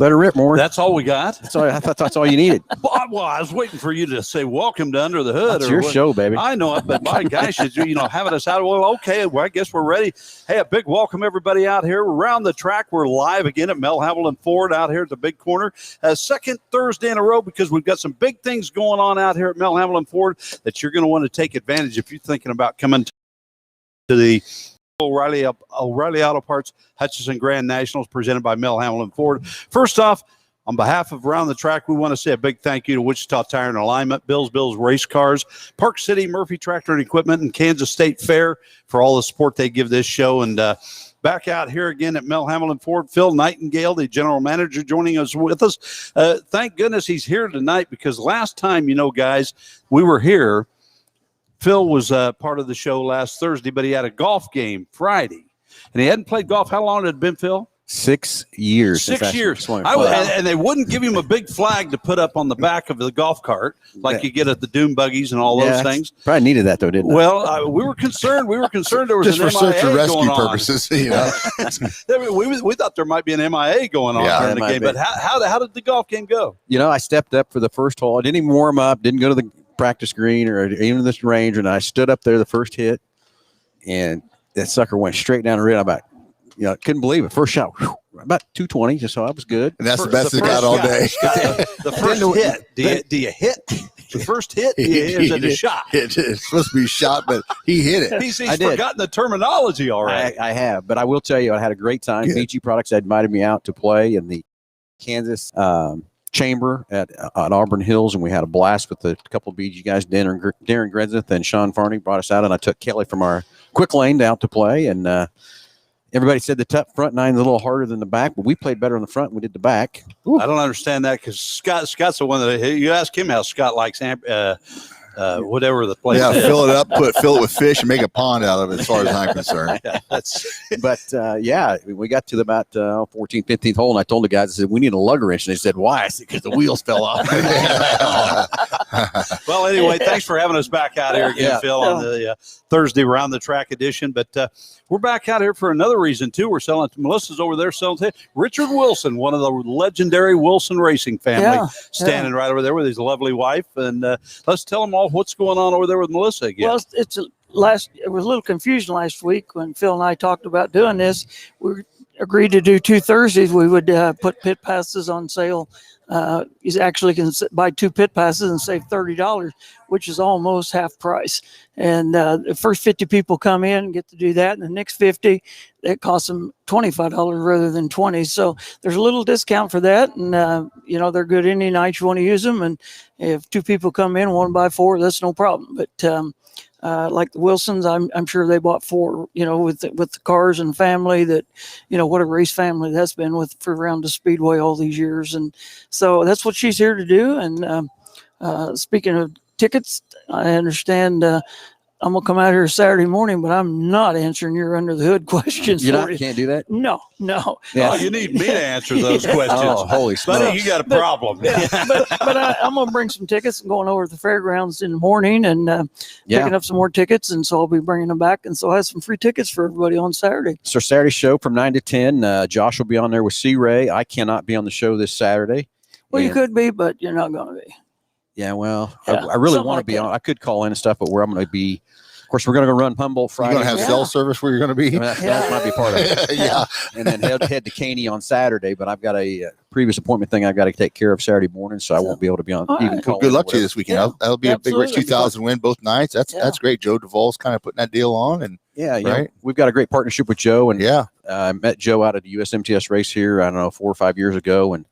Let her rip, more. That's all we got. I thought that's all you needed. Well, I was waiting for you to say welcome to Under the Hood. It's your show, baby. I know it, but my gosh, having us out. Well, okay, well, I guess we're ready. Hey, a big welcome, everybody, out here. Around the track, we're live again at Mel Hambelton Ford out here at the big corner. Second Thursday in a row because we've got some big things going on out here at Mel Hambelton Ford that you're going to want to take advantage if you're thinking about coming to the O'Reilly Auto Parts Hutchinson Grand Nationals presented by Mel Hambelton Ford. First off, on behalf of Around the Track, we want to say a big thank you to Wichita Tire and Alignment, Bill's Race Cars, Park City, Murphy Tractor and Equipment, and Kansas State Fair for all the support they give this show. And back out here again at Mel Hambelton Ford, Phil Nightingale, the general manager, joining us with us. Thank goodness he's here tonight because last time, guys, we were here, Phil was part of the show last Thursday, but he had a golf game Friday. And he hadn't played golf. How long had it been, Phil? 6 years. 6 years. And they wouldn't give him a big flag to put up on the back of the golf cart like you get at the dune buggies and all those things. Probably needed that, though, didn't it? Well, we were concerned. There was just an for MIA search and rescue going purposes. we thought there might be an MIA going on during the game. But how did the golf game go? I stepped up for the first hole. I didn't even warm up, didn't go to the practice green or even this range, and I stood up there the first hit, and that sucker went straight down the red. I couldn't believe it. First shot, about 220, so I was good. And that's the best it got all day. The first hit, do you hit? The first hit, is it a shot? It's supposed to be a shot, but he hit it. He's forgotten the terminology already. I have, but I will tell you, I had a great time. BG Products had invited me out to play in the Kansas chamber at Auburn Hills, and we had a blast with a couple of BG guys. Darren Gredzeth and Sean Farney brought us out, and I took Kelly from our quick lane out to play, and everybody said the front nine's a little harder than the back, but we played better on the front than we did the back. Ooh. I don't understand that because Scott's the one that you ask him how Scott likes whatever the place is. Fill it up, fill it with fish, and make a pond out of it as far as I'm concerned. We got to about 14th, 15th hole, and I told the guys, I said, we need a lugger wrench. And they said, why? I said, because the wheels fell off. Well, anyway, thanks for having us back out here again, Phil, on the Thursday Round the Track edition. But we're back out here for another reason, too. We're selling – Melissa's over there selling – Richard Wilson, one of the legendary Wilson racing family, standing right over there with his lovely wife. And let's tell them all what's going on over there with Melissa again. Well, it was a little confusion last week when Phil and I talked about doing this. We agreed to do 2 Thursdays. We would put pit passes on sale. You actually can buy 2 pit passes and save $30, which is almost half price. And the first 50 people come in and get to do that. And the next 50, it costs them $25 rather than $20. So there's a little discount for that. And, they're good any night you want to use them. And if 2 people come in, 1 buy 4, that's no problem. But like the Wilsons, I'm sure they bought 4, with the cars and family that, what a race family that's been for around the Speedway all these years. And so that's what she's here to do. And speaking of tickets, I understand I'm going to come out here Saturday morning, but I'm not answering your under the hood questions. You can't do that? No. Yeah. Oh, you need me to answer those questions. Oh, holy smokes. Buddy, you got a problem. But I'm going to bring some tickets and going over to the fairgrounds in the morning and picking up some more tickets. And so I'll be bringing them back. And so I have some free tickets for everybody on Saturday. So Saturday show from 9 to 10. Josh will be on there with C. Ray. I cannot be on the show this Saturday. Well, you could be, but you're not going to be. Yeah, well, I really want to be on. I could call in and stuff, but where I'm going to be, of course, we're going to go run Humboldt Friday. You're going to have cell service where you're going to be? That might be part of it. Yeah. And then head to Caney on Saturday, but I've got a previous appointment thing I've got to take care of Saturday morning, so I won't be able to be on. Well, good luck to you this weekend. Yeah. That'll be a big race. 2,000 win both nights. That's great. Joe Duvall's kind of putting that deal on. And right? We've got a great partnership with Joe. And I met Joe out at the USMTS race here, I don't know, 4 or 5 years ago, and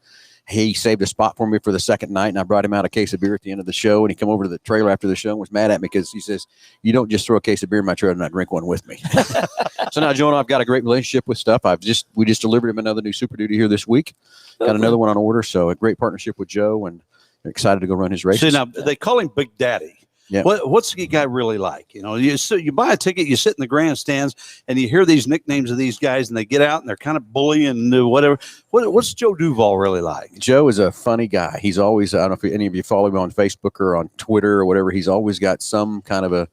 he saved a spot for me for the second night, and I brought him out a case of beer at the end of the show, and he came over to the trailer after the show and was mad at me because he says, you don't just throw a case of beer in my trailer and not drink one with me. So now Joe and I have got a great relationship with stuff. We just delivered him another new Super Duty here this week. Got another one on order, so a great partnership with Joe, and excited to go run his race. See, now they call him Big Daddy. Yeah. What's the guy really like? You buy a ticket, you sit in the grandstands, and you hear these nicknames of these guys, and they get out and they're kind of bullying and whatever. What's Joe Duvall really like? Joe is a funny guy. He's always, I don't know if any of you follow him on Facebook or on Twitter or whatever, he's always got some kind of a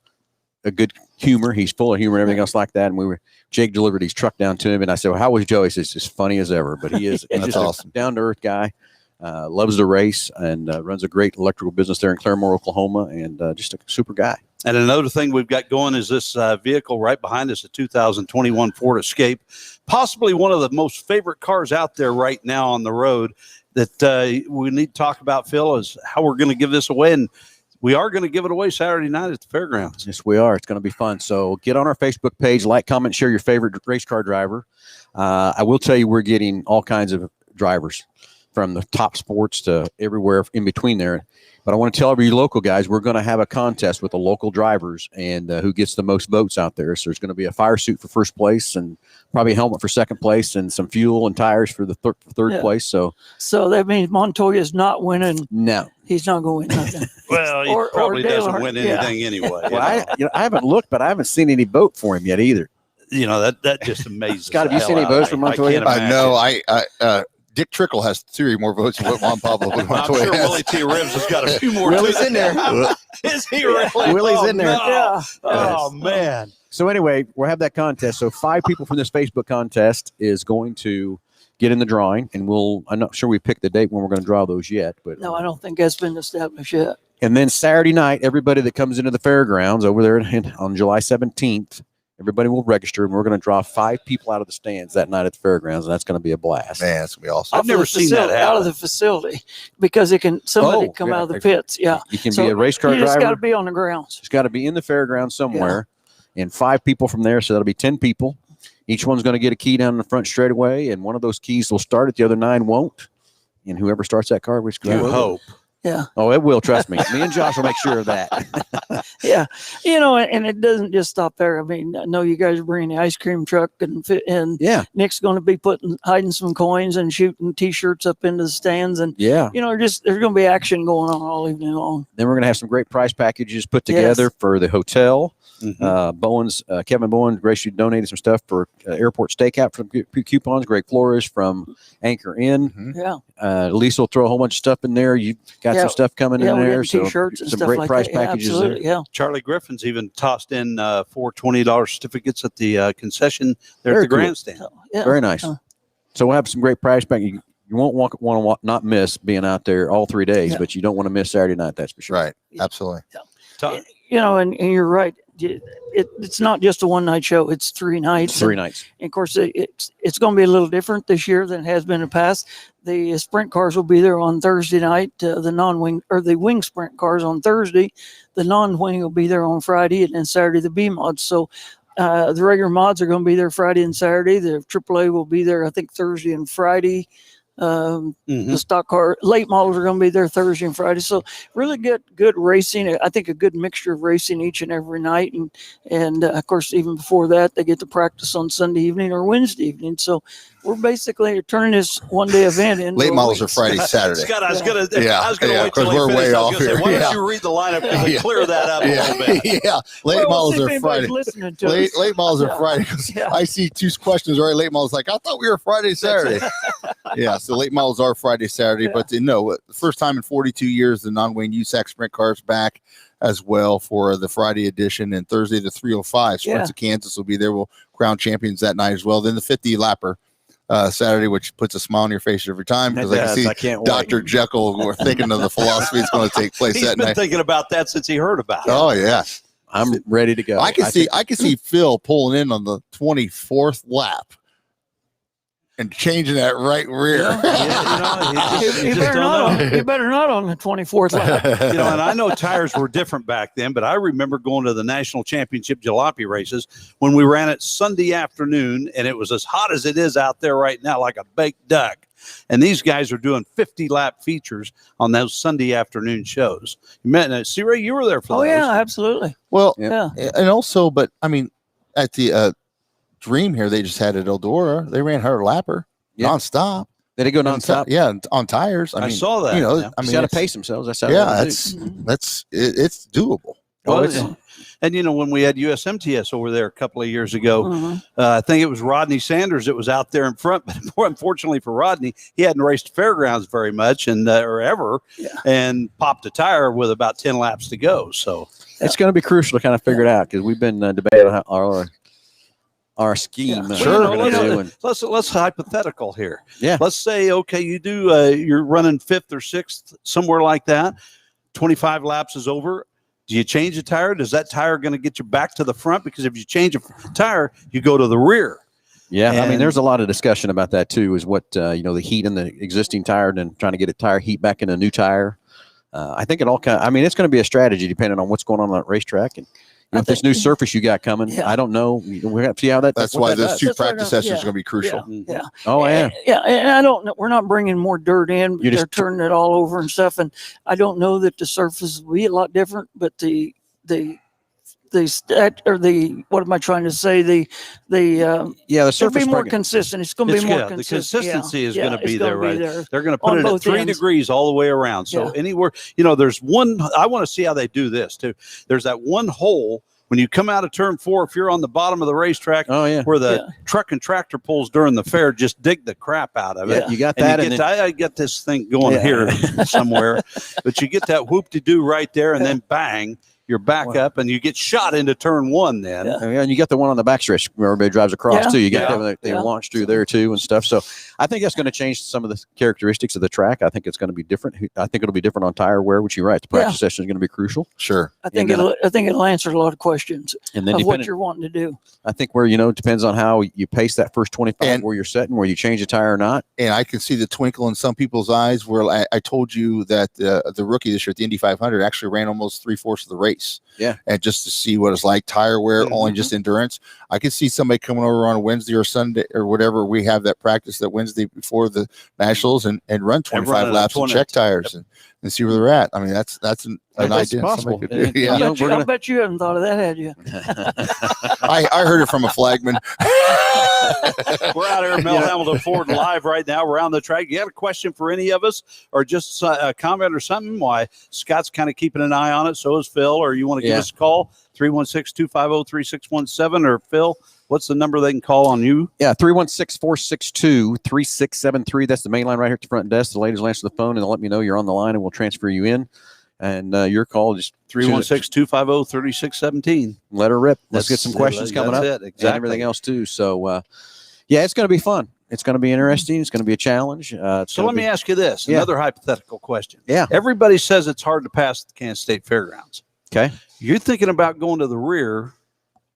a good humor. He's full of humor and everything else like that. And Jake delivered his truck down to him, and I said, well, how was Joe? He says, as funny as ever. But he is he's just awesome. A down-to-earth guy, loves to race, and runs a great electrical business there in Claremore, Oklahoma, and just a super guy. And another thing we've got going is this vehicle right behind us, a 2021 Ford Escape, possibly one of the most favorite cars out there right now on the road that we need to talk about, Phil, is how we're going to give this away. And we are going to give it away Saturday night at the fairgrounds. Yes, we are. It's going to be fun. So get on our Facebook page, like, comment, share your favorite race car driver. I will tell you we're getting all kinds of drivers from the top sports to everywhere in between there. But I want to tell every local guys, we're going to have a contest with the local drivers and who gets the most votes out there. So there's going to be a fire suit for first place and probably a helmet for second place and some fuel and tires for the third place. So that means Montoya's not winning. No. He's not going to win nothing. Well, he probably doesn't win anything anyway. Well, I haven't looked, but I haven't seen any vote for him yet either. That just amazes. Scott, have you seen any votes from Montoya? No, Dick Trickle has 3 more votes than what Juan Pablo Montoya I'm sure has. Willie T. Ribs has got a few more. Willie's in there. Is he really? Willie's in there. No. Yeah. Oh, man. So anyway, we'll have that contest. So 5 people from this Facebook contest is going to get in the drawing, and I'm not sure we picked the date when we're going to draw those yet. But no, I don't think that's been established yet. And then Saturday night, everybody that comes into the fairgrounds over there on July 17th, everybody will register, and we're going to draw 5 people out of the stands that night at the fairgrounds, and that's going to be a blast. Man, it's going to be awesome. I've never seen that happen. Out of the facility because somebody come out of the pits. Yeah. You can be a race car driver. You just got to be on the grounds. It's got to be in the fairgrounds somewhere, and 5 people from there, so that'll be 10 people. Each one's going to get a key down in the front straightaway, and one of those keys will start it, the other 9 won't. And whoever starts that car, which you hope. Yeah. Oh, it will. Trust me. Me and Josh will make sure of that. Yeah. And it doesn't just stop there. I mean, I know you guys are bringing the ice cream truck and Nick's going to be hiding some coins and shooting T-shirts up into the stands. And, there's going to be action going on all evening long. Then we're going to have some great prize packages put together for the hotel. Mm-hmm. Kevin Bowen graciously donated some stuff for airport stakeout from coupons. Greg Flores from Anchor Inn. Mm-hmm. Lisa will throw a whole bunch of stuff in there. You got some stuff coming in there. T-shirts and some stuff great like prize that. packages Absolutely. there. Yeah. Charlie Griffin's even tossed in 4 $20 certificates at the concession there at the grandstand. Yeah. Very nice. So we'll have some great prize packages. You won't want to not miss being out there all 3 days, but you don't want to miss Saturday night. That's for sure. Right. Absolutely. And you're right. It's not just a one-night show. It's 3 nights. 3 nights. And of course, it's going to be a little different this year than it has been in the past. The sprint cars will be there on Thursday night. The wing sprint cars on Thursday. The non-wing will be there on Friday, and then Saturday the B mods. So the regular mods are going to be there Friday and Saturday. The AAA will be there, I think, Thursday and Friday. The stock car late models are going to be there Thursday and Friday. So really good racing. I think a good mixture of racing each and every night. And of course, even before that, they get to practice on Sunday evening or Wednesday evening. So we're basically turning this one-day event into late models are Friday, Saturday. Scott, I was going to wait till we're way off here. Why don't you read the lineup and clear that up a little bit? Late models are Friday. Late models are Friday. I see 2 questions already. Late models like, I thought we were Friday, Saturday. So late models are Friday, Saturday. But the first time in 42 years, the non-wing USAC sprint cars back as well for the Friday edition, and Thursday the 305 Sprints of Kansas will be there. We'll crown champions that night as well. Then the 50 lapper Saturday, which puts a smile on your face every time because I can see Dr. Jekyll. We're thinking of the philosophy that's going to take place that night. He's been thinking about that since he heard about it. Oh yeah, I'm ready to go. I can see Phil pulling in on the 24th lap and changing that right rear. You better not on the 24th lap. And I know tires were different back then, but I remember going to the national championship jalopy races when we ran it Sunday afternoon, and it was as hot as it is out there right now, like a baked duck. And these guys are doing 50-lap features on those Sunday afternoon shows. You met C-Ray, you were there for those. Oh, yeah, absolutely. Well, and also, but I mean, at the Dream here, they just had at Eldora. They ran her lapper nonstop. Did it go nonstop? Yeah, on tires. I mean, saw that. I mean, got to pace themselves. That's how. It's doable. And when we had USMTS over there a couple of years ago, I think it was Rodney Sanders that was out there in front. But more unfortunately for Rodney, he hadn't raced fairgrounds very much or ever, and popped a tire with about 10 laps to go. So It's going to be crucial to kind of figure it out because we've been debating our scheme. Let's hypothetical here. Yeah. Let's say, okay, you do, you're running 5th or 6th, somewhere like that. 25 laps is over. Do you change the tire? Does that tire going to get you back to the front? Because if you change a tire, you go to the rear. Yeah, I mean, there's a lot of discussion about that too. Is what the heat in the existing tire, and then trying to get a tire heat back in a new tire. I think it all it's going to be a strategy depending on what's going on that racetrack and. If this new surface you got coming, I don't know. We have to see how that. That's why those 2 practice sessions are going to be crucial. Yeah. Oh yeah. Yeah, and I don't know. We're not bringing more dirt in. They're turning it all over and stuff, and I don't know that the surface will be a lot different. But the what am I trying to say? The surface it'll be more consistent. It's going to be more consistent. The consistency is going to be there, right? They're going to on put it at both 3 ends. degrees all the way around. So anywhere, there's one. I want to see how they do this too. There's that one hole when you come out of turn 4. If you're on the bottom of the racetrack, where the truck and tractor pulls during the fair, just dig the crap out of it. You got that. I get this thing going here somewhere, but you get that whoop-de-doo right there, and then bang. You're back up, and you get shot into turn 1 then. And you got the one on the backstretch where everybody drives across, too. You got they launch through there, too, and stuff. So I think that's going to change some of the characteristics of the track. I think it's going to be different. I think it'll be different on tire wear, which you're right. The practice session is going to be crucial. Sure. I think it'll answer a lot of questions of what you're wanting to do. I think where, it depends on how you pace that first 25, where you're setting, where you change the tire or not. And I can see the twinkle in some people's eyes where I told you that the rookie this year at the Indy 500 actually ran almost 3/4 of the race. Yeah. And just to see what it's like, tire wear, only just endurance. I could see somebody coming over on a Wednesday or Sunday or whatever. We have that practice that Wednesday before the Nationals and run 25 laps and check tires and see where they're at. I mean, that's an idea. Possible. I bet you haven't thought of that, had you? I heard it from a flagman. We're out here at Mel Hambelton Ford live right now around the track. You got a question for any of us or just a comment or something? Why Scott's kind of keeping an eye on it. So is Phil. Or you want to give us a call, 316-250-3617. Or Phil, what's the number they can call on you? Yeah, 316-462-3673. That's the main line right here at the front desk. The ladies will answer the phone and they'll let me know you're on the line and we'll transfer you in. And your call, just 316-250-3617. Let her rip. Let's get some questions coming up. Exactly. And everything else too. So, it's going to be fun. It's going to be interesting. It's going to be a challenge. So let me ask you this, another hypothetical question. Yeah. Everybody says it's hard to pass the Kansas State Fairgrounds. Okay. You're thinking about going to the rear.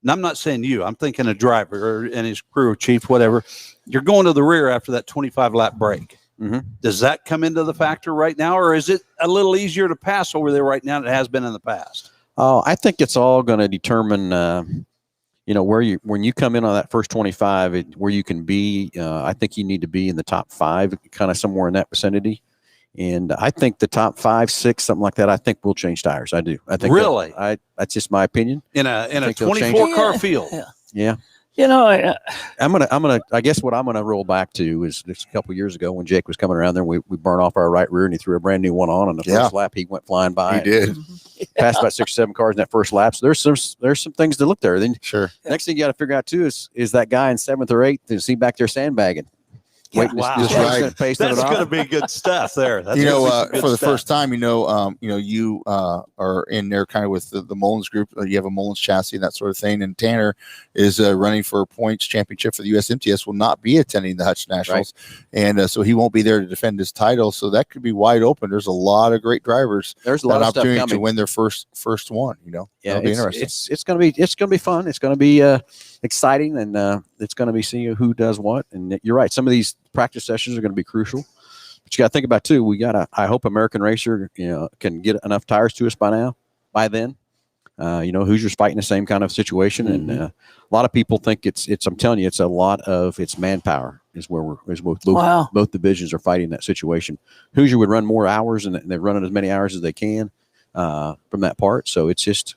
And I'm not saying you. I'm thinking a driver and his crew, chief, whatever. You're going to the rear after that 25-lap break. Mm-hmm. Does that come into the factor right now, or is it a little easier to pass over there right now than it has been in the past? Oh, I think it's all going to determine, when you come in on that first 25, where you can be. I think you need to be in the top 5, kind of somewhere in that vicinity. And I think the top 5, 6, something like that. I think we'll change tires. I do. I think really. That's just my opinion. In a 24-car field. Yeah. I guess what I'm gonna roll back to is just a couple years ago when Jake was coming around there, we burned off our right rear and he threw a brand new one on the first lap. He went flying by. He did. Passed about 6 or 7 cars in that first lap. So there's some things to look there. Then next thing you got to figure out too is that guy in 7th or 8th, is he back there sandbagging? Wow. That's going to be good stuff there. That's for the first time, you are in there kind of with the Mullins group. You have a Mullins chassis and that sort of thing. And Tanner is running for a points championship for the USMTS, will not be attending the Hutch Nationals. Right. And so he won't be there to defend his title. So that could be wide open. There's a lot of great drivers. There's a lot of opportunity to win their first one, Yeah, it'll be interesting. It's going to be fun. It's going to be exciting, and it's going to be seeing who does what. And you're right. Some of these practice sessions are going to be crucial, but you got to think about too. I hope American Racer, can get enough tires to us by then. Hoosiers fighting the same kind of situation, and a lot of people think it's. I'm telling you, it's a lot of it's manpower is where both divisions are fighting that situation. Hoosier would run more hours, and they're running as many hours as they can from that part. So it's just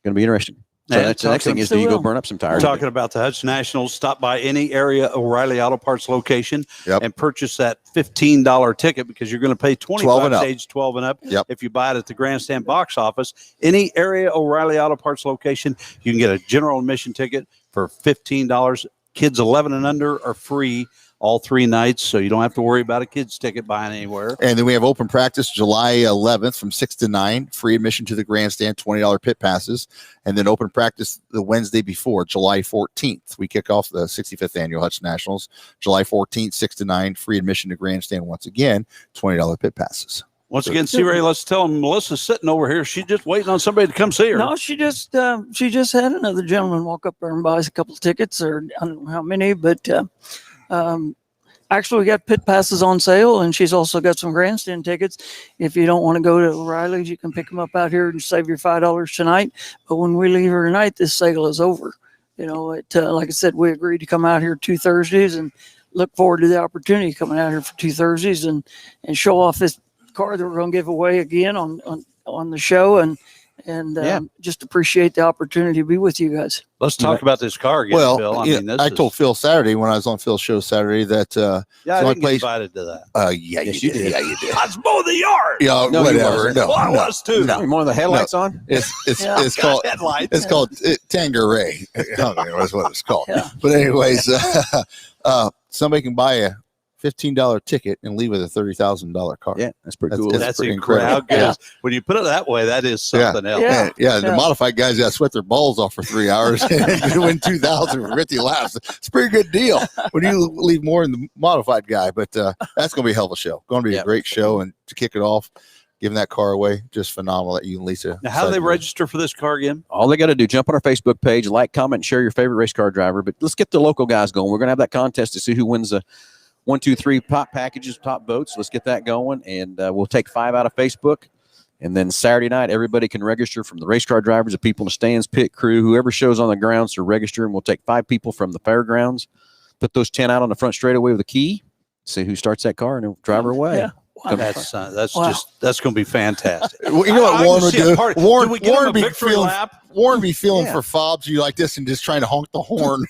going to be interesting. So that's the next thing is, do you go burn up some tires? We're talking about the Hutch Nationals. Stop by any area O'Reilly Auto Parts location and purchase that $15 ticket, because you're going to pay $25 age 12 and up. If you buy it at the Grandstand box office, any area O'Reilly Auto Parts location, you can get a general admission ticket for $15. Kids 11 and under are free all 3 nights, so you don't have to worry about a kid's ticket buying anywhere. And then we have open practice July 11th from 6 to 9, free admission to the grandstand, $20 pit passes. And then open practice the Wednesday before, July 14th. We kick off the 65th Annual Hutch Nationals, July 14th, 6 to 9, free admission to grandstand once again, $20 pit passes. Once again, C. Ray, let's tell them Melissa's sitting over here. She's just waiting on somebody to come see her. No, she just had another gentleman walk up there and buy us a couple of tickets, or I don't know how many, but actually we got pit passes on sale, and she's also got some grandstand tickets. If you don't want to go to O'Reilly's, you can pick them up out here and save your $5 tonight. But when we leave here tonight, this sale is over. You know, like I said, we agreed to come out here 2 Thursdays and look forward to the opportunity coming out here for 2 Thursdays and show off this car that we're going to give away again on the show, and just appreciate the opportunity to be with you guys. Let's talk about this car again, well, Phil. I told Phil Saturday when I was on Phil's show Saturday that I didn't get invited to that. Yes, you did. Yeah, you did. I was mowing the yard. Yeah, No, whatever. No, I was too. No. More of the headlights on. It's called headlights. It's called Tangeray. I don't know that's what it's called. Yeah. But anyways, somebody can buy a $15 ticket and leave with a $30,000 car. Yeah, that's pretty cool. That's pretty incredible. incredible. Yeah. When you put it that way, that is something else. Yeah. The modified guys got to sweat their balls off for 3 hours and win 2,000 for 50 laps. It's a pretty good deal when you leave more than the modified guy. But that's going to be a hell of a show. Going to be a great show. And to kick it off, giving that car away, just phenomenal that you and Lisa. Now, how do they register for this car again? All they got to do, jump on our Facebook page, like, comment, and share your favorite race car driver. But let's get the local guys going. We're going to have that contest to see who wins the 1, 2, 3 top packages, top votes. Let's get that going, and we'll take 5 out of Facebook. And then Saturday night, everybody can register, from the race car drivers, the people in the stands, pit crew, whoever shows on the grounds to register. And we'll take 5 people from the fairgrounds, put those 10 out on the front straightaway with a key, see who starts that car, and then drive her away. Yeah. Wow. That's going to be fantastic. Well, you know what Warren would do? Warren be feeling for fobs you like this and just trying to honk the horn.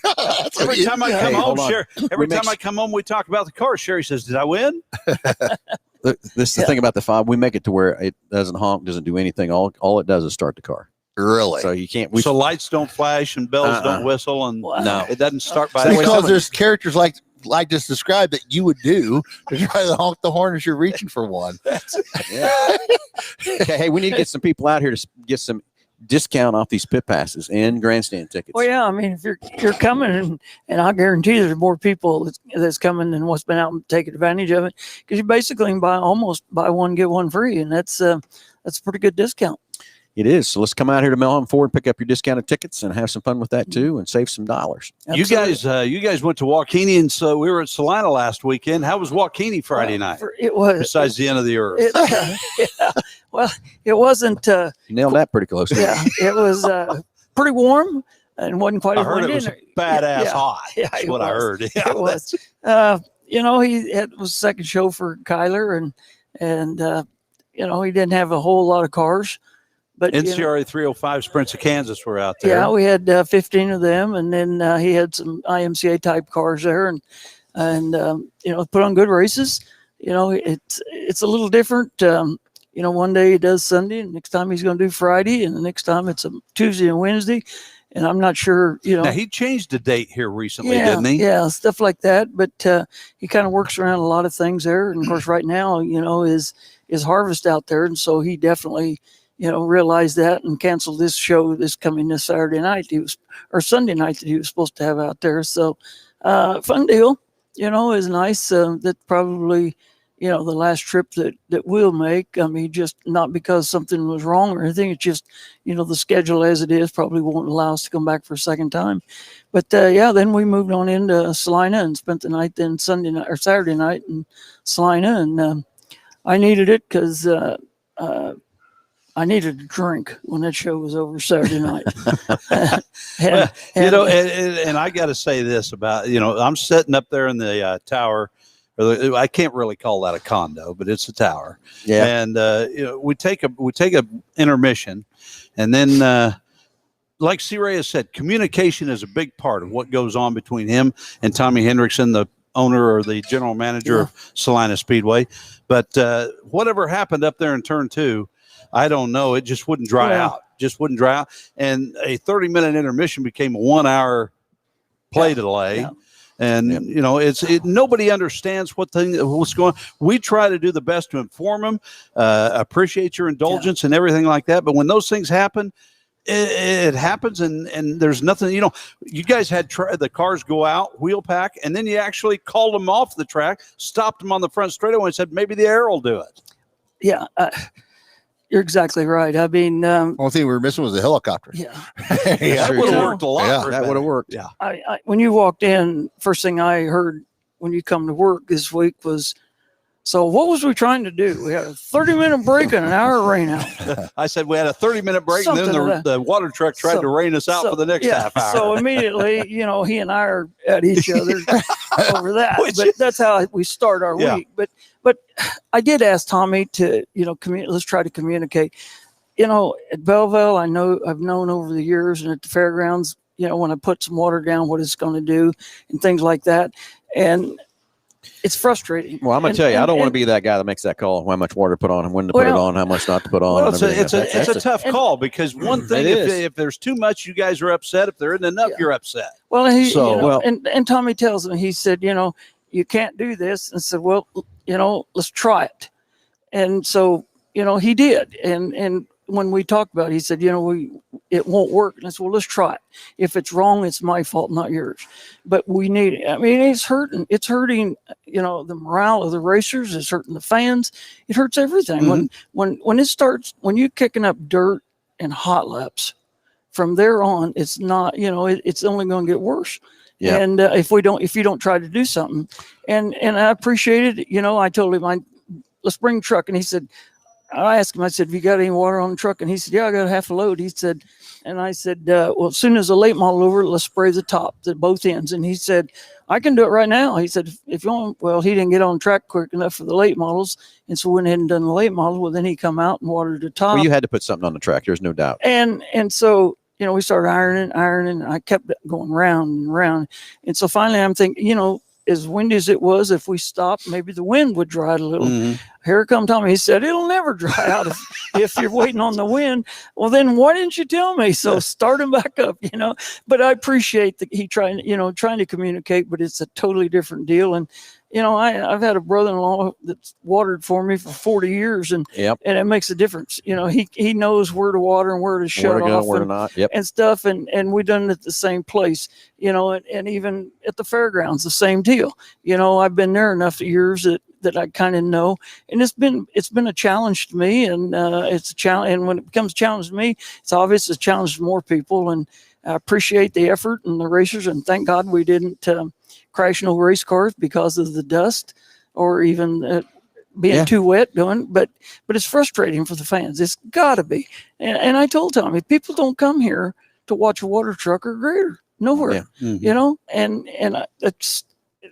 Every time I come home, Sherry, I come home, we talk about the car. Sherry says, "Did I win?" This is the thing about the fob. We make it to where it doesn't honk, doesn't do anything. All it does is start the car. Really? So you can't. So lights don't flash and bells don't whistle, and no, it doesn't start by because there's characters like just described that you would do to try to honk the horn as you're reaching for one. Okay, hey, we need to get some people out here to get some discount off these pit passes and grandstand tickets. Well, yeah, I mean, if you're coming, and I guarantee there's more people that's coming than what's been out and taking advantage of it, because you basically can almost buy one get one free, and that's a pretty good discount. It is. So let's come out here to Melham Ford, pick up your discounted tickets, and have some fun with that too, and save some dollars. Absolutely. You guys went to Waukeeny, and so we were at Salina last weekend. How was Waukeeny Friday night? It was. Besides the end of the earth. Well, it wasn't. You nailed that pretty close. Yeah, it was pretty warm and wasn't quite. I heard it was badass hot. Yeah, that's what I heard. Yeah, it was. It was second show for Kyler, and he didn't have a whole lot of cars. But NCRA 305 Sprints of Kansas were out there. Yeah, we had 15 of them, and then he had some IMCA type cars there, and put on good races. It's a little different. One day he does Sunday, and next time he's going to do Friday, and the next time it's a Tuesday and Wednesday. And I'm not sure, Now he changed the date here recently, didn't he? Yeah, stuff like that. But he kind of works around a lot of things there. And of course, right now, is harvest out there, and so he definitely. Realized that and canceled this show this Saturday night. Sunday night that he was supposed to have out there. So, fun deal, is nice. That's probably, the last trip that we'll make. I mean, just not because something was wrong or anything. It's just, the schedule as it is probably won't allow us to come back for a second time. But then we moved on into Salina and spent the night then Saturday night in Salina. And I needed it because, I needed a drink when that show was over Saturday night. And I got to say this about, I'm sitting up there in the tower. I can't really call that a condo, but it's a tower. Yeah. And we take a intermission, and then like C. Ray has said, communication is a big part of what goes on between him and Tommy Hendrickson, the owner or the general manager of Salina Speedway. But whatever happened up there in turn 2. I don't know. It just wouldn't dry out. And a 30-minute intermission became a 1-hour play delay. Yeah. And you know, nobody understands what's going on. We try to do the best to inform them, appreciate your indulgence and everything like that. But when those things happen, it happens, and there's nothing. You know, you guys had the cars go out, wheel pack, and then you actually called them off the track, stopped them on the front straightaway, and said maybe the air will do it. Yeah. You're exactly right. I mean, only thing we were missing was a helicopter. Yeah, that would have worked a lot. Yeah, that would have worked. Yeah. When you walked in, first thing I heard when you come to work this week was, so what was we trying to do? We had a 30-minute break and an hour rain out. I said we had a 30-minute break, and then the water truck tried to rain us out for the next half hour. So immediately, you know, he and I are at each other over that. But that's how we start our week. But I did ask Tommy to, you know, let's try to communicate. You know, at Belleville, I've known over the years, and at the fairgrounds, you know, when I put some water down, what it's going to do and things like that. And it's frustrating. Well, I'm going to tell you, I don't want to be that guy that makes that call, how much water to put on and when to put it on, how much not to put on. Well, it's a tough call, because one thing, if there's too much, you guys are upset. If there isn't enough, you're upset. Well, and Tommy tells me, he said, you know, you can't do this. And said, well, you know, let's try it. And so, you know, he did. And when we talked about it, he said, you know, it won't work. And I said, well, let's try it. If it's wrong, it's my fault, not yours. But we need it. I mean, it's hurting, you know, the morale of the racers. It's hurting the fans. It hurts everything. Mm-hmm. When it starts, when you're kicking up dirt and hot laps, from there on, it's not, you know, it's only going to get worse. Yeah. And if you don't try to do something, and I appreciated it, you know, I told him, let's bring the truck. And he said, I asked him, I said, have you got any water on the truck? And he said, yeah, I got half a load. He said, and I said, well, as soon as the late model over, let's spray the top at both ends. And he said, I can do it right now. He said, if you want, well, he didn't get on track quick enough for the late models. And so went ahead and done the late model. Well, then he come out and watered the top. Well, you had to put something on the track. There's no doubt. And so, you know, we started ironing. And I kept going round and round. And so finally I'm thinking, you know, as windy as it was, if we stopped, maybe the wind would dry it a little. Mm-hmm. Here come Tommy. He said, it'll never dry out if you're waiting on the wind. Well, then why didn't you tell me? So start him back up, you know. But I appreciate that he trying to communicate, but it's a totally different deal. And, you know, I've had a brother-in-law that's watered for me for 40 years, and it makes a difference. You know, he knows where to water and where to shut off where to not. And stuff. And we done it at the same place, you know, and even at the fairgrounds, the same deal. You know, I've been there enough years that I kind of know, and it's been a challenge to me, and it's a challenge. And when it becomes a challenge to me, it's obvious it's a challenge to more people. And I appreciate the effort and the racers, and thank God we didn't crash no race cars because of the dust or even being too wet going. But it's frustrating for the fans. It's got to be. And I told Tom, if people don't come here to watch a water truck or grader, nowhere, you know, and it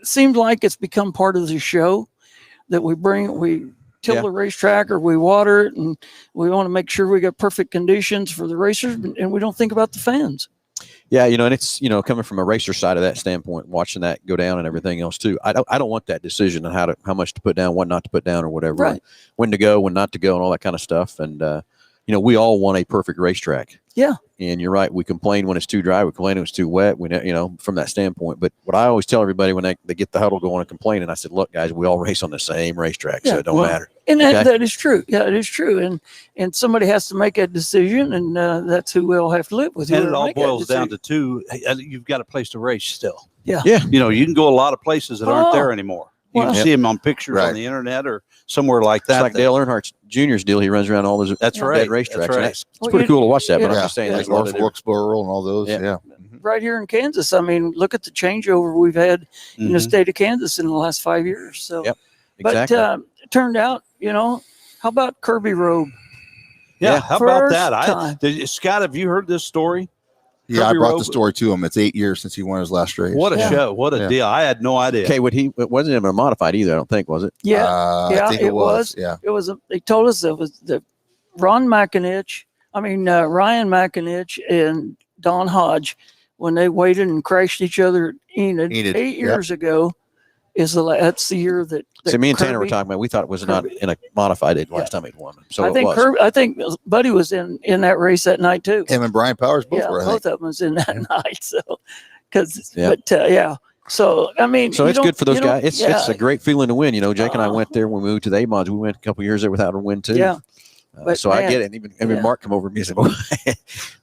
seems like it's become part of the show that we till the racetrack or we water it, and we want to make sure we got perfect conditions for the racers, and we don't think about the fans. Yeah, you know, and it's, you know, coming from a racer side of that standpoint, watching that go down and everything else too. I don't want that decision on how much to put down, what not to put down, or whatever, right. When to go, when not to go, and all that kind of stuff. And you know, we all want a perfect racetrack. Yeah. And you're right. We complain when it's too dry. We complain when it's too wet. We, you know, from that standpoint. But what I always tell everybody when they get the huddle going and complain, and I said, look, guys, we all race on the same racetrack, so it don't matter. And that is true. Yeah, it is true. And somebody has to make a decision, and that's who we'll have to live with. And it all boils down to two. You've got a place to race still. Yeah. Yeah. You know, you can go a lot of places that aren't there anymore. You can see him on pictures on the internet or somewhere like that. It's like Dale Earnhardt Jr.'s deal. He runs around all those dead racetracks. That's it's pretty cool to watch that. But I'm just saying, like Wilkesboro and all those. Yeah. Right here in Kansas. I mean, look at the changeover we've had in the state of Kansas in the last 5 years. So, exactly. But it turned out, you know, how about Kirby Road? Yeah, how about that? Scott, have you heard this story? Yeah, Kirby I brought the story to him. It's 8 years since he won his last race. What a show. What a deal. I had no idea. Okay, it wasn't even a modified either, I don't think, was it? Yeah. I think it was. Yeah. It was. They told us it was Ryan McInich and Don Hodge, when they waited and crashed each other at Enid 8 years ago. That's the year that so me and Tanner were talking about. We thought it was not in a modified last time he'd won. So I think Buddy was in that race that night too. Him and Brian Powers both were. Both of them was in that night. So, So I mean, so it's good for those guys. It's a yeah. great feeling to win. You know, Jake and I went there when we moved to the A-Mods. We went a couple years there without a win too. Yeah. So man, I get it. And even Mark come over to me and said, well,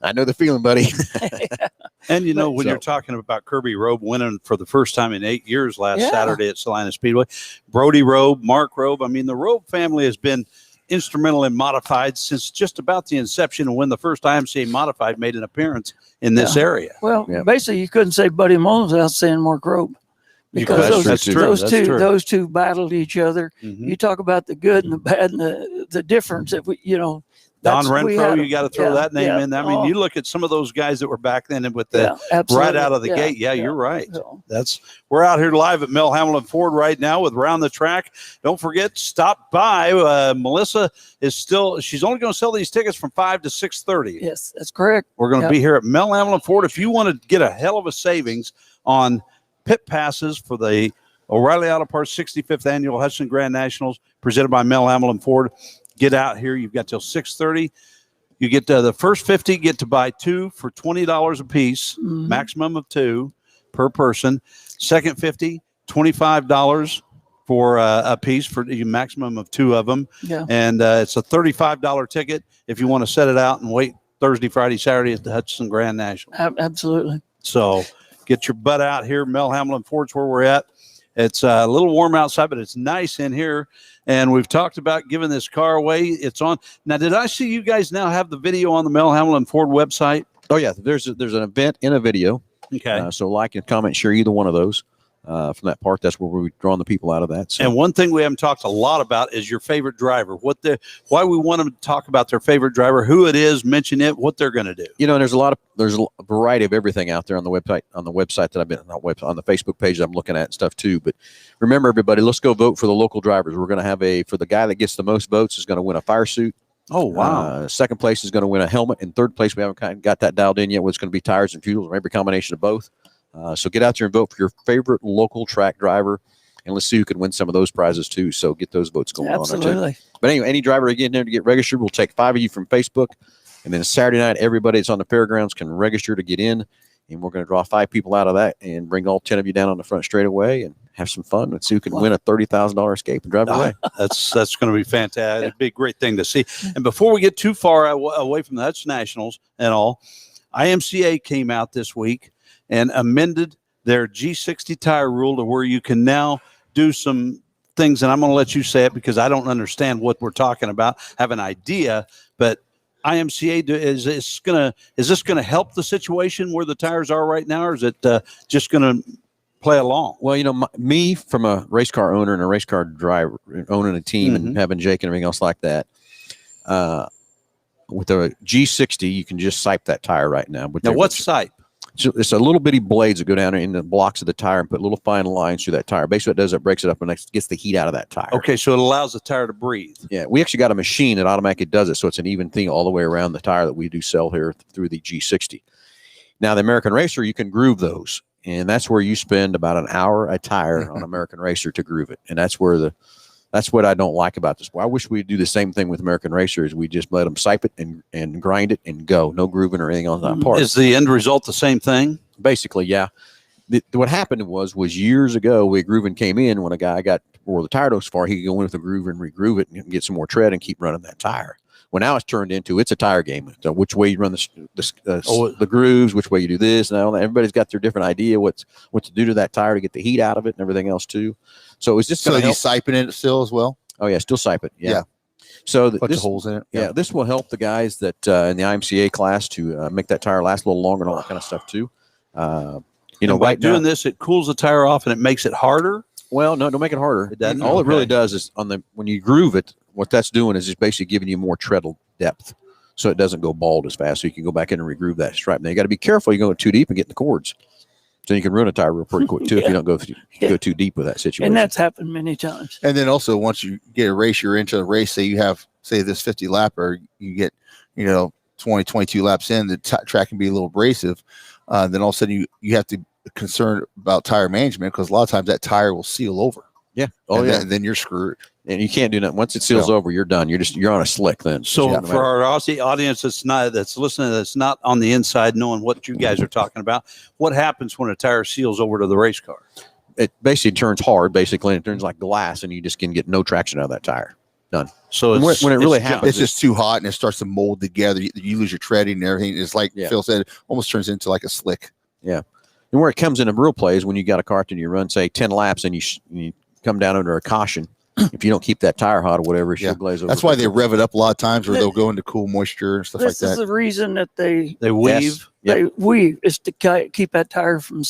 I know the feeling, buddy. And, you know, when you're talking about Kirby Robe winning for the first time in 8 years last Saturday at Salina Speedway, Brody Robe, Mark Robe, I mean, the Robe family has been instrumental in modified since just about the inception of when the first IMCA modified made an appearance in this area. Well, basically, you couldn't say Buddy Mullins without saying Mark Robe. Because those two battled each other. Mm-hmm. You talk about the good and the bad and the difference that Don Renfro, you got to throw that name in. I mean, you look at some of those guys that were back then with the right out of the gate. Yeah, you're right. We're out here live at Mel Hambelton Ford right now with Round the Track. Don't forget, stop by. Melissa she's only going to sell these tickets from 5 to 6:30. Yes, that's correct. We're going to be here at Mel Hambelton Ford. If you want to get a hell of a savings on pit passes for the O'Reilly Auto Parts 65th Annual Hudson Grand Nationals presented by Mel Hambelton Ford. Get out here. You've got till 6:30. You get the first 50 get to buy 2 for $20 a piece, maximum of 2 per person. Second 50, $25 for a piece for a maximum of 2 of them. Yeah. And it's a $35 ticket if you want to set it out and wait Thursday, Friday, Saturday at the Hudson Grand National. Absolutely. So get your butt out here. Mel Hambelton Ford's where we're at. It's a little warm outside, but it's nice in here. And we've talked about giving this car away. It's on. Now, did I see you guys now have the video on the Mel Hambelton Ford website? Oh, yeah. There's an event in a video. Okay. So like and comment, share either one of those from that part. That's where we're drawing the people out of that. So. And one thing we haven't talked a lot about is your favorite driver. Why we want them to talk about their favorite driver, who it is, mention it, what they're going to do. You know, there's a variety of everything out there on the website that I've been on the Facebook page I'm looking at and stuff too. But remember, everybody, let's go vote for the local drivers. We're going to have for the guy that gets the most votes is going to win a fire suit. Oh, wow. Second place is going to win a helmet. And third place, we haven't got that dialed in yet. What's going to be tires and fuels, or maybe a combination of both. So get out there and vote for your favorite local track driver, and let's see who can win some of those prizes too. So get those votes going on there too. But anyway, any driver again there to get registered, we'll take 5 of you from Facebook, and then Saturday night, everybody that's on the fairgrounds can register to get in, and we're going to draw 5 people out of that and bring all 10 of you down on the front straightaway and have some fun and see who can win a $30,000 escape and drive away. That's going to be fantastic. It'd be a great thing to see. And before we get too far away from the Hudson Nationals and all, IMCA came out this week and amended their G60 tire rule to where you can now do some things, and I'm going to let you say it because I don't understand what we're talking about, have an idea, but IMCA, is this going to help the situation where the tires are right now, or is it just going to play along? Well, you know, me from a race car owner and a race car driver, owning a team and having Jake and everything else like that, with the G60, you can just sipe that tire right now. Now, what's sipe? So it's a little bitty blades that go down in the blocks of the tire and put little fine lines through that tire. Basically, what it does, it breaks it up and it gets the heat out of that tire. Okay, so it allows the tire to breathe. Yeah, we actually got a machine that automatically does it, so it's an even thing all the way around the tire that we do sell here through the G60. Now, the American Racer, you can groove those, and that's where you spend about an hour a tire on American Racer to groove it, and that's what I don't like about this. Well, I wish we'd do the same thing with American Racers. We just let them sipe it and grind it and go. No grooving or anything on that part. Is the end result the same thing? Basically, yeah. What happened was years ago, grooving came in when a guy wore the tire goes far, he could go in with the groover and regroove it and get some more tread and keep running that tire. Well, now it's turned into it's a tire game. So which way you run the grooves, which way you do this, and all that. Everybody's got their different idea what to do to that tire to get the heat out of it and everything else too. So it was just you siping it still as well. Oh yeah, still sipe it. Yeah. So bunch of holes in it. Yeah, this will help the guys that in the IMCA class to make that tire last a little longer and all that kind of stuff too. By doing this, it cools the tire off and it makes it harder. Well, no, don't make it harder. It doesn't. All it really does is when you groove it, what that's doing is just basically giving you more treadle depth, so it doesn't go bald as fast. So you can go back in and regroove that stripe. Now you got to be careful. You go too deep and get in the cords, so you can ruin a tire real pretty quick too if you don't go too deep with that situation. And that's happened many times. And then also once you get a race, you're into a race. Say you have this 50 lapper, you get 20, 22 laps in, the track can be a little abrasive. Then all of a sudden you have to concern about tire management because a lot of times that tire will seal over. Yeah. And then you're screwed. And you can't do nothing. Once it seals over, you're done. You're on a slick then. So for our Aussie audience that's listening, that's not on the inside knowing what you guys are talking about, what happens when a tire seals over to the race car? It basically turns hard, basically, and it turns like glass, and you just can get no traction out of that tire. Done. So when it really happens, it's just too hot and it starts to mold together. You lose your treading and everything. It's like Phil said, almost turns into like a slick. Yeah. And where it comes into real play is when you got a car and you run, say, 10 laps and you come down under a caution. If you don't keep that tire hot or whatever, she'll glaze over. That's why they rev it up a lot of times, or they'll go into cool moisture and stuff like that. This is the reason that they weave. Yes. They weave is to keep that tire from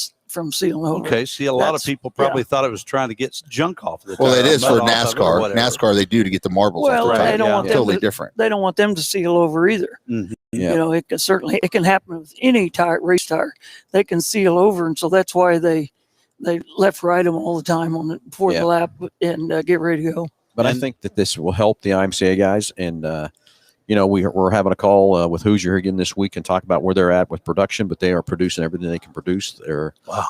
sealing over. Okay, see, a lot of people probably thought it was trying to get junk off of the tire. Well, it is for NASCAR. NASCAR, they do to get the marbles off the tire. They don't want them totally different. They don't want them to seal over either. Mm-hmm. Yeah. You know, it can happen with any race tire. They can seal over, and so that's why they left right them all the time before the lap and get ready to go. But I think that this will help the IMCA guys. And, we're having a call with Hoosier again this week and talk about where they're at with production, but they are producing everything they can produce.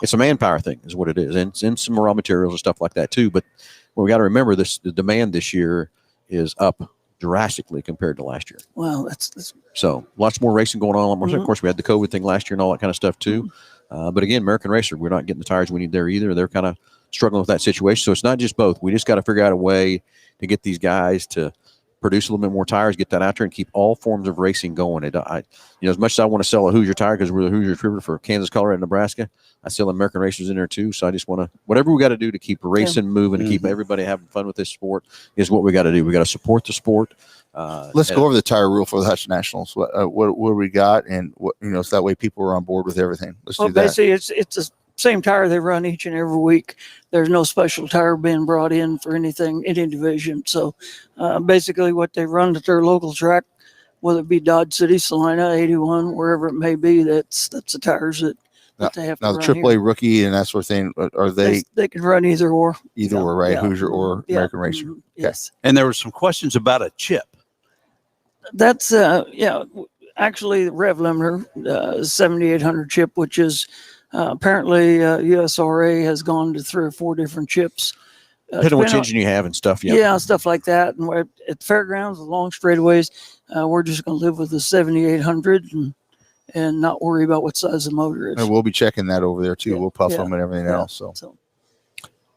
It's a manpower thing is what it is. And some raw materials and stuff like that too. But we got to remember the demand this year is up drastically compared to last year. Well, that's so lots more racing going on. Of course, we had the COVID thing last year and all that kind of stuff too. But again, American Racer, we're not getting the tires we need there either. They're kind of struggling with that situation. So it's not just both. We just got to figure out a way to get these guys to produce a little bit more tires, get that out there, and keep all forms of racing going. As much as I want to sell a Hoosier tire because we're the Hoosier distributor for Kansas, Colorado, and Nebraska, I sell American Racers in there too. So I just want to, whatever we got to do to keep racing moving and keep everybody having fun with this sport is what we got to do. We got to support the sport. Let's go over the tire rule for the Hutch Nationals. What we got, and so that way people are on board with everything. Let's do that. Basically, it's the same tire they run each and every week. There's no special tire being brought in for any division. So basically, what they run at their local track, whether it be Dodge City, Salina, 81, wherever it may be, that's the tires that they have to run. Now the AAA rookie and that sort of thing, are they? They can run either or. Either or, right? Yeah. Hoosier or American Racer. Mm-hmm. Yes. And there were some questions about a chip. That's actually the rev limiter 7800 chip, which is apparently USRA has gone to 3 or 4 different chips. Depending on which engine you have and stuff. Yeah, stuff like that. And we're at fairgrounds, the long straightaways, we're just going to live with the 7800 and not worry about what size the motor is. And we'll be checking that over there too. Yeah. We'll puff them and everything else. So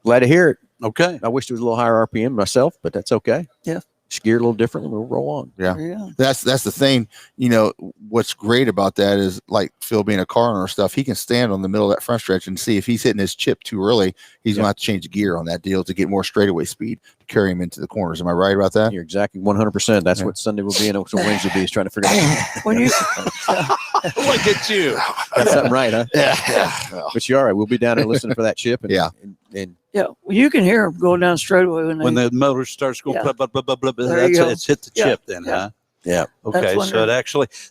glad to hear it. Okay. I wish it was a little higher RPM myself, but that's okay. Yeah. Gear a little differently, we'll roll on. Yeah. That's the thing. What's great about that is, like Phil being a car owner stuff, he can stand on the middle of that front stretch and see if he's hitting his chip too early, he's gonna have to change the gear on that deal to get more straightaway speed to carry him into the corners. Am I right about that? You're exactly 100%. That's what Sunday will be and what Wednesday will be, is trying to figure out. When you look at you. That's something right, huh? Yeah. But you're all right. We'll be down there listening for that chip. And well, you can hear them going down straightaway when the motor starts going. Blah, blah, blah, blah, blah, it's hit the chip then, huh? Yeah. Okay. So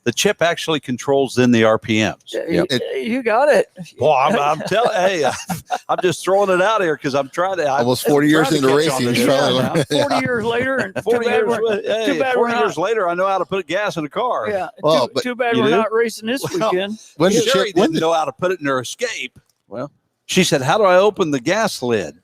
the chip actually controls then the RPMs. You got it. Well, I'm telling. Hey, I'm just throwing it out here because I'm trying to. Almost 40 years into racing. 40 years later, and 40 years later, I know how to put gas in a car. Yeah. Well, too bad we're not racing this weekend. When Sherry didn't know how to put it in her Escape. Well. She said, "How do I open the gas lid?"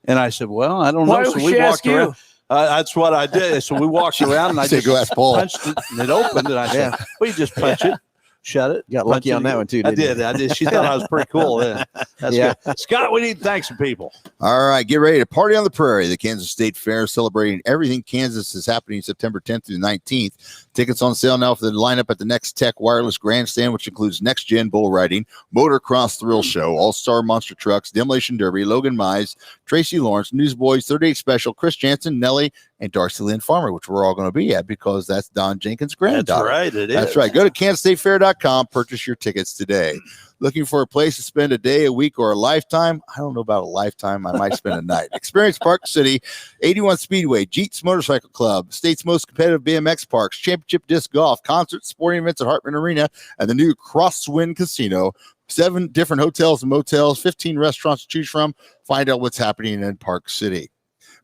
And I said, "Well, I don't know." So we walked around. That's what I did. So we walked around and I just punched it and it opened. And I said, "Well, you just punch it, shut it." You got lucky on that one too. I did. She thought I was pretty cool then. That's good. Scott, we need to thank some people. All right, get ready to party on the prairie. The Kansas State Fair, celebrating everything Kansas, is happening September 10th through the 19th. Tickets on sale now for the lineup at the Next Tech Wireless Grandstand, which includes Next Gen Bull Riding, Motocross Thrill Show, All-Star Monster Trucks, Demolition Derby, Logan Mize, Tracy Lawrence, Newsboys, 38 Special, Chris Jansen, Nelly, and Darcy Lynn Farmer, which we're all going to be at because that's Don Jenkins' granddaughter. That's right, it is. That's right. Go to kansasstatefair.com, purchase your tickets today. Looking for a place to spend a day, a week, or a lifetime? I don't know about a lifetime. I might spend a night. Experience Park City, 81 Speedway, Jeets Motorcycle Club, state's most competitive BMX parks, championship disc golf, concerts, sporting events at Hartman Arena, and the new Crosswind Casino. 7 different hotels and motels, 15 restaurants to choose from. Find out what's happening in Park City.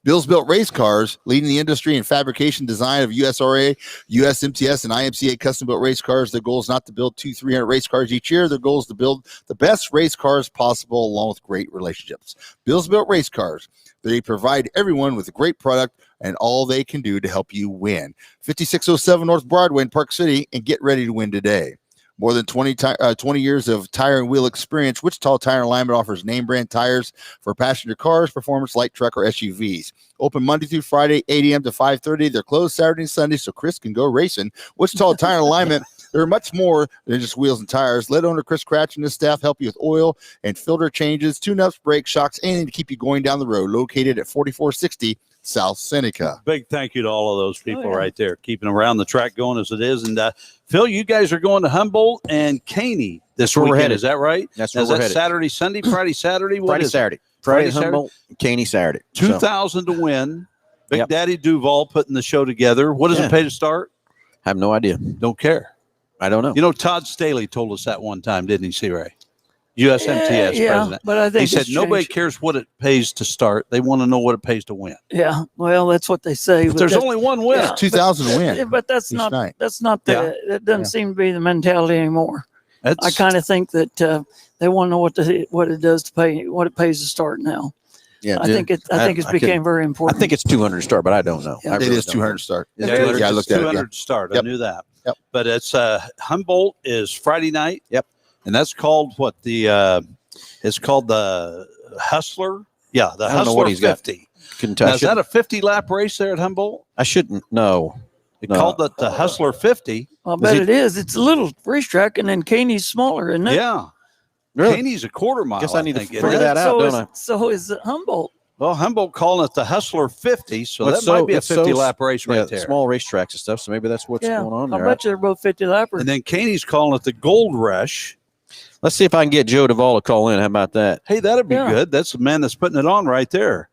Bill's Built Race Cars, leading the industry in fabrication design of USRA, USMTS, and IMCA custom-built race cars. Their goal is not to build 200-300 race cars each year. Their goal is to build the best race cars possible along with great relationships. Bill's Built Race Cars, They provide everyone with a great product and all they can do to help you win. 5607 North Broadway in Park City, and get ready to win today. More than 20 years of tire and wheel experience, Wichita Tire and Alignment offers name brand tires for passenger cars, performance, light truck, or SUVs. Open Monday through Friday, 8 a.m. to 5:30. They're closed Saturday and Sunday, so Chris can go racing. Wichita Tire and Alignment, they're much more than just wheels and tires. Let owner Chris Cratch and his staff help you with oil and filter changes, tune-ups, brakes, shocks, anything to keep you going down the road. Located at 4460 South Seneca. Big thank you to all of those people right there, keeping around the track going as it is. And Phil, you guys are going to Humboldt and Caney this weekend. We're headed. Is that right? That's where we're headed. Saturday, Sunday, Friday, Saturday? Friday, Saturday. Friday, Humboldt, Caney, Saturday. 2,000 to win. Big Daddy Duval putting the show together. What does it pay to start? I have no idea. Don't care. I don't know. You know, Todd Staley told us that one time, didn't he, C-Ray? USMTS president. But I think he said nobody cares what it pays to start. They want to know what it pays to win. Yeah, well, that's what they say. But there's only one win. Yeah, 2,000 to win. But that's not night. That's not the. That doesn't seem to be the mentality anymore. I kind of think that they want to know what it does to pay, what it pays to start now. Yeah, I think it's became very important. I think it's 200 to start, but I don't know. Yeah. It is 200 to start. Yeah, I looked at it. 200 to start. I knew that. Yep. But it's Humboldt is Friday night. Yep. And that's called what it's called the Hustler. Yeah, the Hustler 50. Now, is that a 50 lap race there at Humboldt? I shouldn't know. They called it the Hustler 50. I bet it is. It's a little racetrack, and then Caney's smaller, isn't it? Yeah. Really? Caney's a quarter mile. Guess I need to figure that out, don't I? So is Humboldt. Well, Humboldt calling it the Hustler 50, so that might be a 50-lap race right there. Small racetracks and stuff, so maybe that's what's going on there. I bet you they're both 50-lappers. And then Caney's calling it the Gold Rush. Let's see if I can get Joe Duvall to call in. How about that? Hey, that'd be good. That's the man that's putting it on right there.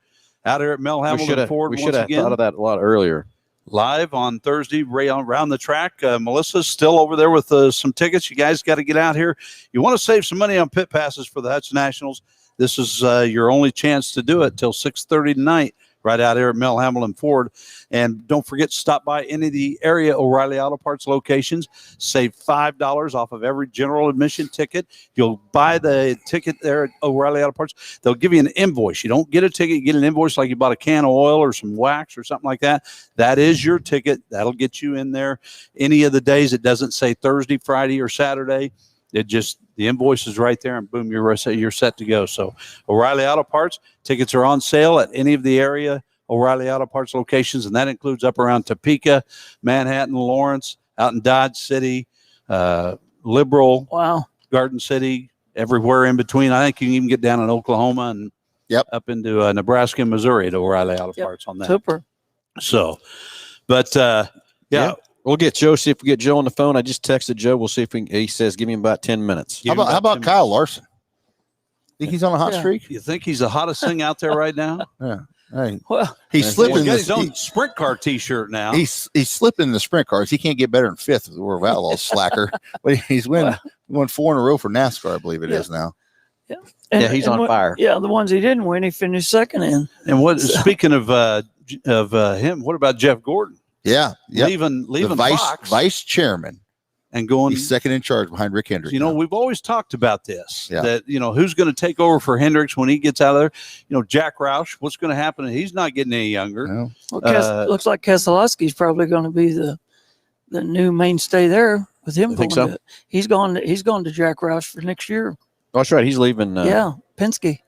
Out here at Mel Hambelton Ford. We should have thought of that a lot earlier. Live on Thursday, around the track. Melissa's still over there with some tickets. You guys got to get out here. You want to save some money on pit passes for the Hutch Nationals. This is your only chance to do it till 6:30 tonight, right out here at Mel Hambelton Ford. And don't forget to stop by any of the area O'Reilly Auto Parts locations. Save $5 off of every general admission ticket. You'll buy the ticket there at O'Reilly Auto Parts. They'll give you an invoice. You don't get a ticket. You get an invoice like you bought a can of oil or some wax or something like that. That is your ticket. That'll get you in there any of the days. It doesn't say Thursday, Friday, or Saturday. It just, the invoice is right there, and boom, you're set to go. So O'Reilly Auto Parts, tickets are on sale at any of the area O'Reilly Auto Parts locations, and that includes up around Topeka, Manhattan, Lawrence, out in Dodge City, Liberal, Garden City, everywhere in between. I think you can even get down in Oklahoma and up into Nebraska and Missouri at O'Reilly Auto Parts on that. Super. So, but we'll get Joe. See if we get Joe on the phone. I just texted Joe. We'll see if he says give me about 10 minutes. How about Kyle Larson? Think he's on a hot streak? You think he's the hottest thing out there right now? Yeah. Hey, well, he's slipping. He's got his own sprint car T-shirt now. He's slipping the sprint cars. He can't get better than fifth with War of Outlaws slacker. But he's won 4 in a row for NASCAR, I believe it is now. Yeah, he's on fire. Yeah, the ones he didn't win, he finished second in. And speaking of him, what about Jeff Gordon? Yeah, leaving the vice chairman. And going, he's second in charge behind Rick Hendricks. You know, we've always talked about this, that, who's going to take over for Hendricks when he gets out of there? Jack Roush, what's going to happen? He's not getting any younger. No. Well, looks like Keselowski's probably going to be the new mainstay there with him. He's gone to Jack Roush for next year. Oh, that's right. He's leaving. Penske.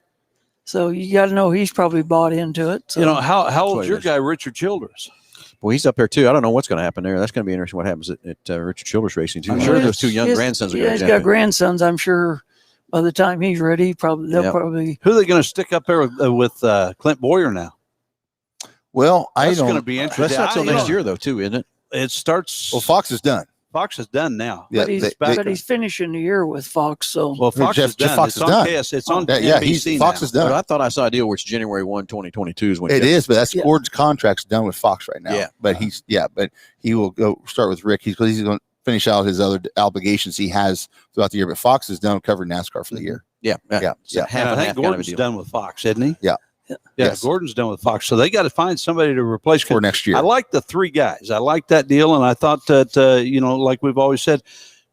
So you got to know he's probably bought into it. So. How old's your guy, Richard Childress? Well, he's up there too. I don't know what's going to happen there. That's going to be interesting. What happens at Richard Childress Racing too? I'm sure those 2 young grandsons. He's got grandsons. I'm sure by the time he's ready, they'll probably. Who are they going to stick up there with Clint Boyer now? Well, that's going to be interesting. That's not till next year though, too, isn't it? It starts. Well, Fox is done. Fox is done now. Yeah, but he's finishing the year with Fox. So Fox is done. Fox is done. It's on NBC Fox is done. But I thought I saw a deal where it's January 1, 2022 is when it is. But that's Gordon's contract's done with Fox right now. Yeah, but but he will go start with Rick. He's going to finish out his other obligations he has throughout the year. But Fox is done covering NASCAR for the year. Yeah. So I think Gordon's done with Fox, isn't he? Yeah. Yes. Gordon's done with Fox, so they got to find somebody to replace for next year. I like the 3 guys. I like that deal, and I thought that like we've always said,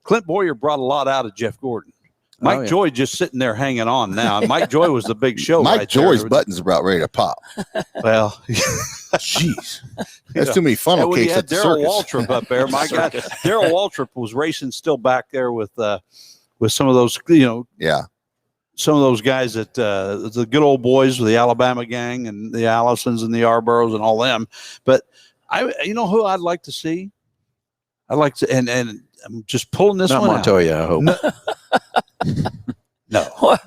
Clint Boyer brought a lot out of Jeff Gordon. Mike Joy just sitting there hanging on now. Mike Joy was the big show. Mike Joy's buttons about ready to pop. Well, jeez, that's too many funnel cakes at the Daryl circus. Waltrip up there. My God, Daryl Waltrip was racing still back there with some of those, some of those guys that the good old boys with the Alabama gang and the Allisons and the Arboroughs and all them. But who I'd like to see? I'd like to, and I'm just pulling this not one Montoya, out. I hope.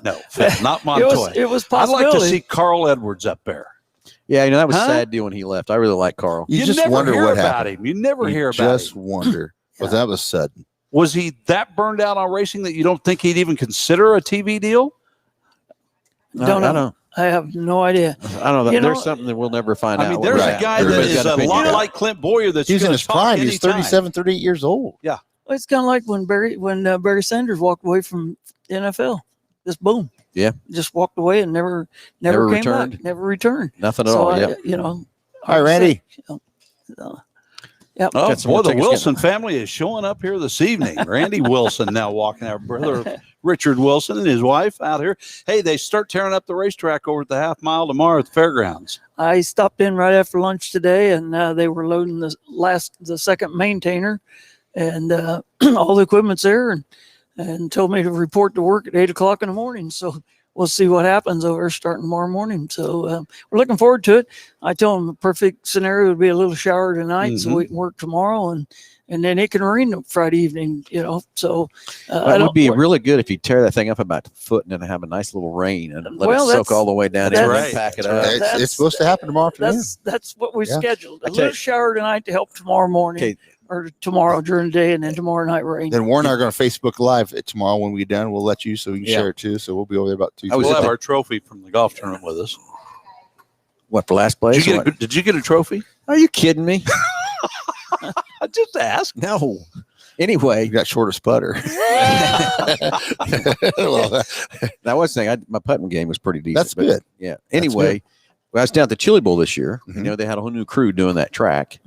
No, Phil, not Montoya. It was I'd possibility. like to see Carl Edwards up there. Yeah, that was a sad deal when he left. I really like Carl. You just never wonder hear what about happened. him. You never hear about him. Just wonder. But that was sudden. Was he that burned out on racing that you don't think he'd even consider a TV deal? Don't know. I have no idea. I don't know. There's something that we'll never find out. I mean, there's a guy that is a lot like Clint Boyer that's he's in his prime. He's 37, 38 years old. Yeah. Well, it's kind of like when Barry Sanders walked away from the NFL. Just boom. Yeah. Just walked away and never came returned. back. Never returned. Nothing at all. Yeah. Hi, Randy. Yep. Oh, boy, the Wilson family is showing up here this evening. Randy Wilson now walking, our brother Richard Wilson and his wife out here. Hey, they start tearing up the racetrack over at the half mile tomorrow at the fairgrounds. I stopped in right after lunch today, and they were loading the second maintainer, and all the equipment's there, and told me to report to work at 8:00 in the morning. So we'll see what happens over starting tomorrow morning. So we're looking forward to it. I told them the perfect scenario would be a little shower tonight, so we can work tomorrow, and then it can rain Friday evening, So it would be really good if you tear that thing up about the foot and then have a nice little rain and let it soak all the way down and then pack it up. It's supposed to happen tomorrow afternoon. That's what we scheduled. A little shower tonight to help tomorrow morning. Okay. Or tomorrow during the day, and then tomorrow night rain. Then Warren and I are going to Facebook Live tomorrow when we get done. We'll let you so you can share it too. So we'll be over there about 2. We'll have our trophy from the golf tournament with us. What, for last place? Did you get a trophy? Are you kidding me? I just asked. No. Anyway, you got shorter sputter. That was the thing. My putting game was pretty decent. That's good. Yeah. Anyway. Well, I was down at the Chili Bowl this year. Mm-hmm. They had a whole new crew doing that track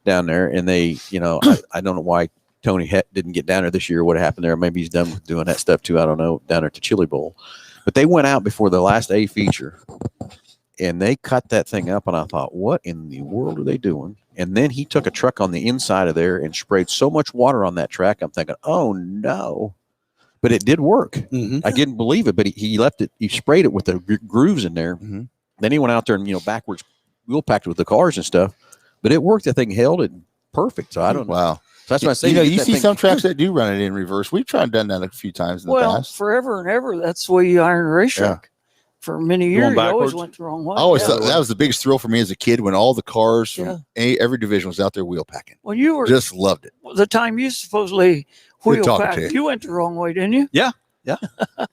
down there, and they, I don't know why Tony didn't get down there this year. What happened there? Maybe he's done with doing that stuff too. I don't know. Down there at the Chili Bowl, but they went out before the last A feature, and they cut that thing up. And I thought, what in the world are they doing? And then he took a truck on the inside of there and sprayed so much water on that track. I'm thinking, oh no. But it did work. Mm-hmm. I didn't believe it, but he left it. He sprayed it with the grooves in there. Mm-hmm. Then he went out there and, backwards wheel packed with the cars and stuff, but it worked. That thing held it perfect. So I don't know. Wow. So that's what I say. You see some tracks that do run it in reverse. We've tried done that a few times in the past. Forever and ever. That's the way you iron a racetrack. For many years, you always went the wrong way. I always thought that was the biggest thrill for me as a kid when all the cars from every division was out there wheel packing. Well, you were just loved it. The time you supposedly wheel packed, you went the wrong way, didn't you? Yeah. Yeah,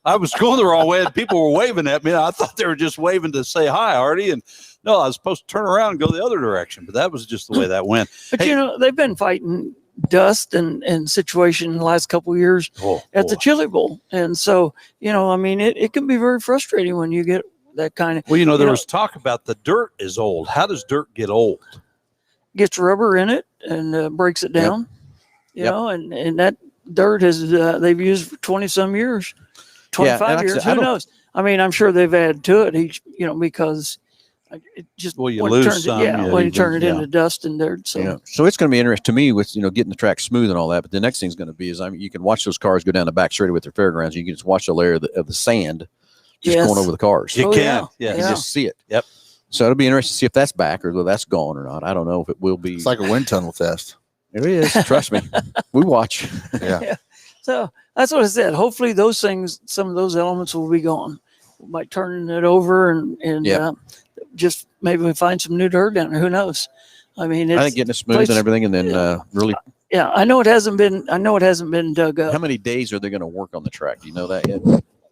I was going the wrong way, and people were waving at me. I thought they were just waving to say hi, Artie. And no, I was supposed to turn around and go the other direction, but that was just the way that went. But they've been fighting dust and situation in the last couple of years at the Chili Bowl, and so it can be very frustrating when you get that kind of. Well, there was talk about the dirt is old. How does dirt get old? Gets rubber in it and breaks it down. And that. Dirt has they've used for 20 some years, 25 years. Who knows? I mean, I'm sure they've added to it because it just you lose some. When you turn it into dust and dirt. So so it's going to be interesting to me with getting the track smooth and all that. But the next thing's going to be is you can watch those cars go down the back straight with their fairgrounds. You can just watch the layer of the sand just going over the cars. You can, you just see it. Yep. So it'll be interesting to see if that's back or whether that's gone or not. I don't know if it will be. It's like a wind tunnel test. It is. Trust me. We watch. Yeah. So that's what I said. Hopefully those things, some of those elements will be gone by turning it over and just maybe we find some new dirt down there. Who knows? I mean, I think getting it smooth and everything, and then really. Yeah, I know it hasn't been dug up. How many days are they going to work on the track? Do you know that yet?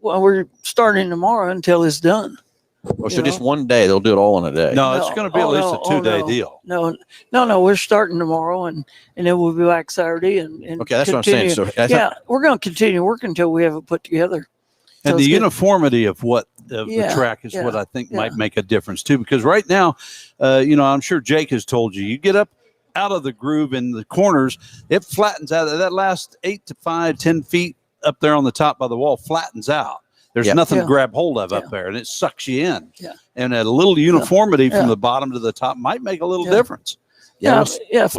Well, we're starting tomorrow until it's done. Oh, so just one day, they'll do it all in a day. No, it's going to be at least a 2-day deal. No, we're starting tomorrow and then we'll be back Saturday and okay, that's continue. What I'm saying. So we're going to continue working until we have it put together. And the uniformity of the track is what I think might make a difference too. Because right now, I'm sure Jake has told you get up out of the groove in the corners, it flattens out. That last 8 to 10 feet up there on the top by the wall flattens out. There's nothing to grab hold of up there, and it sucks you in. Yeah. And a little uniformity from the bottom to the top might make a little difference. Yeah.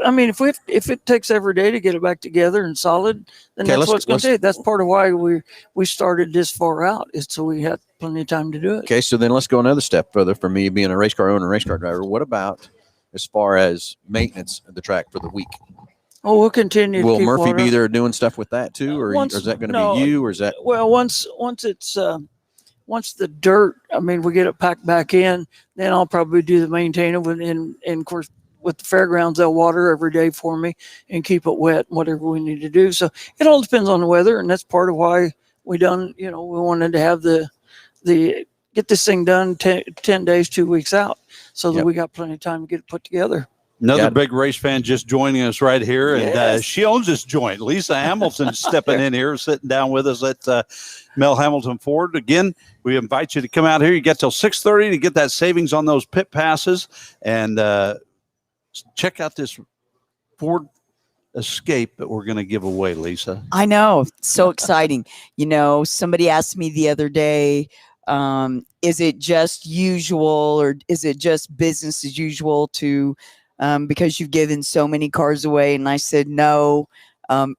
I mean, if it takes every day to get it back together and solid, then that's what it's going to take. That's part of why we started this far out, is so we had plenty of time to do it. Okay, so then let's go another step further. For me, being a race car owner and race car driver, what about as far as maintenance of the track for the week? Oh, we'll continue. Will Murphy be there doing stuff with that too, or is that going to be you, or is that? Well, once the dirt, I mean, we get it packed back in, then I'll probably do the maintaining. And of course, with the fairgrounds, they'll water every day for me and keep it wet, whatever we need to do. So it all depends on the weather, and that's part of why we wanted to have the get this thing done 10 days, 2 weeks out, so that we got plenty of time to get it put together. Another big race fan just joining us right here, and she owns this joint. Lisa Hambelton stepping in here, sitting down with us at Mel Hambelton Ford. Again, we invite you to come out here. You get till 6:30 to get that savings on those pit passes, and check out this Ford Escape that we're going to give away, Lisa. I know, so exciting. Somebody asked me the other day, is it just usual, or is it just business as usual to because you've given so many cars away? And I said, no,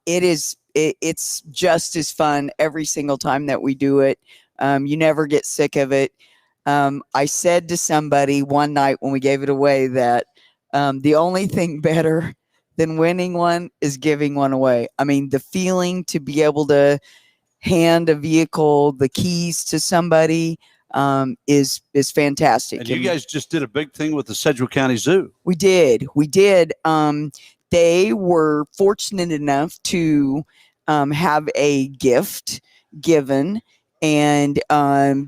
it's just as fun every single time that we do it. You never get sick of it. I said to somebody one night when we gave it away that the only thing better than winning one is giving one away. I mean, the feeling to be able to hand a vehicle, the keys to somebody, is fantastic. And you guys just did a big thing with the Sedgwick County Zoo. We did. They were fortunate enough to have a gift given, and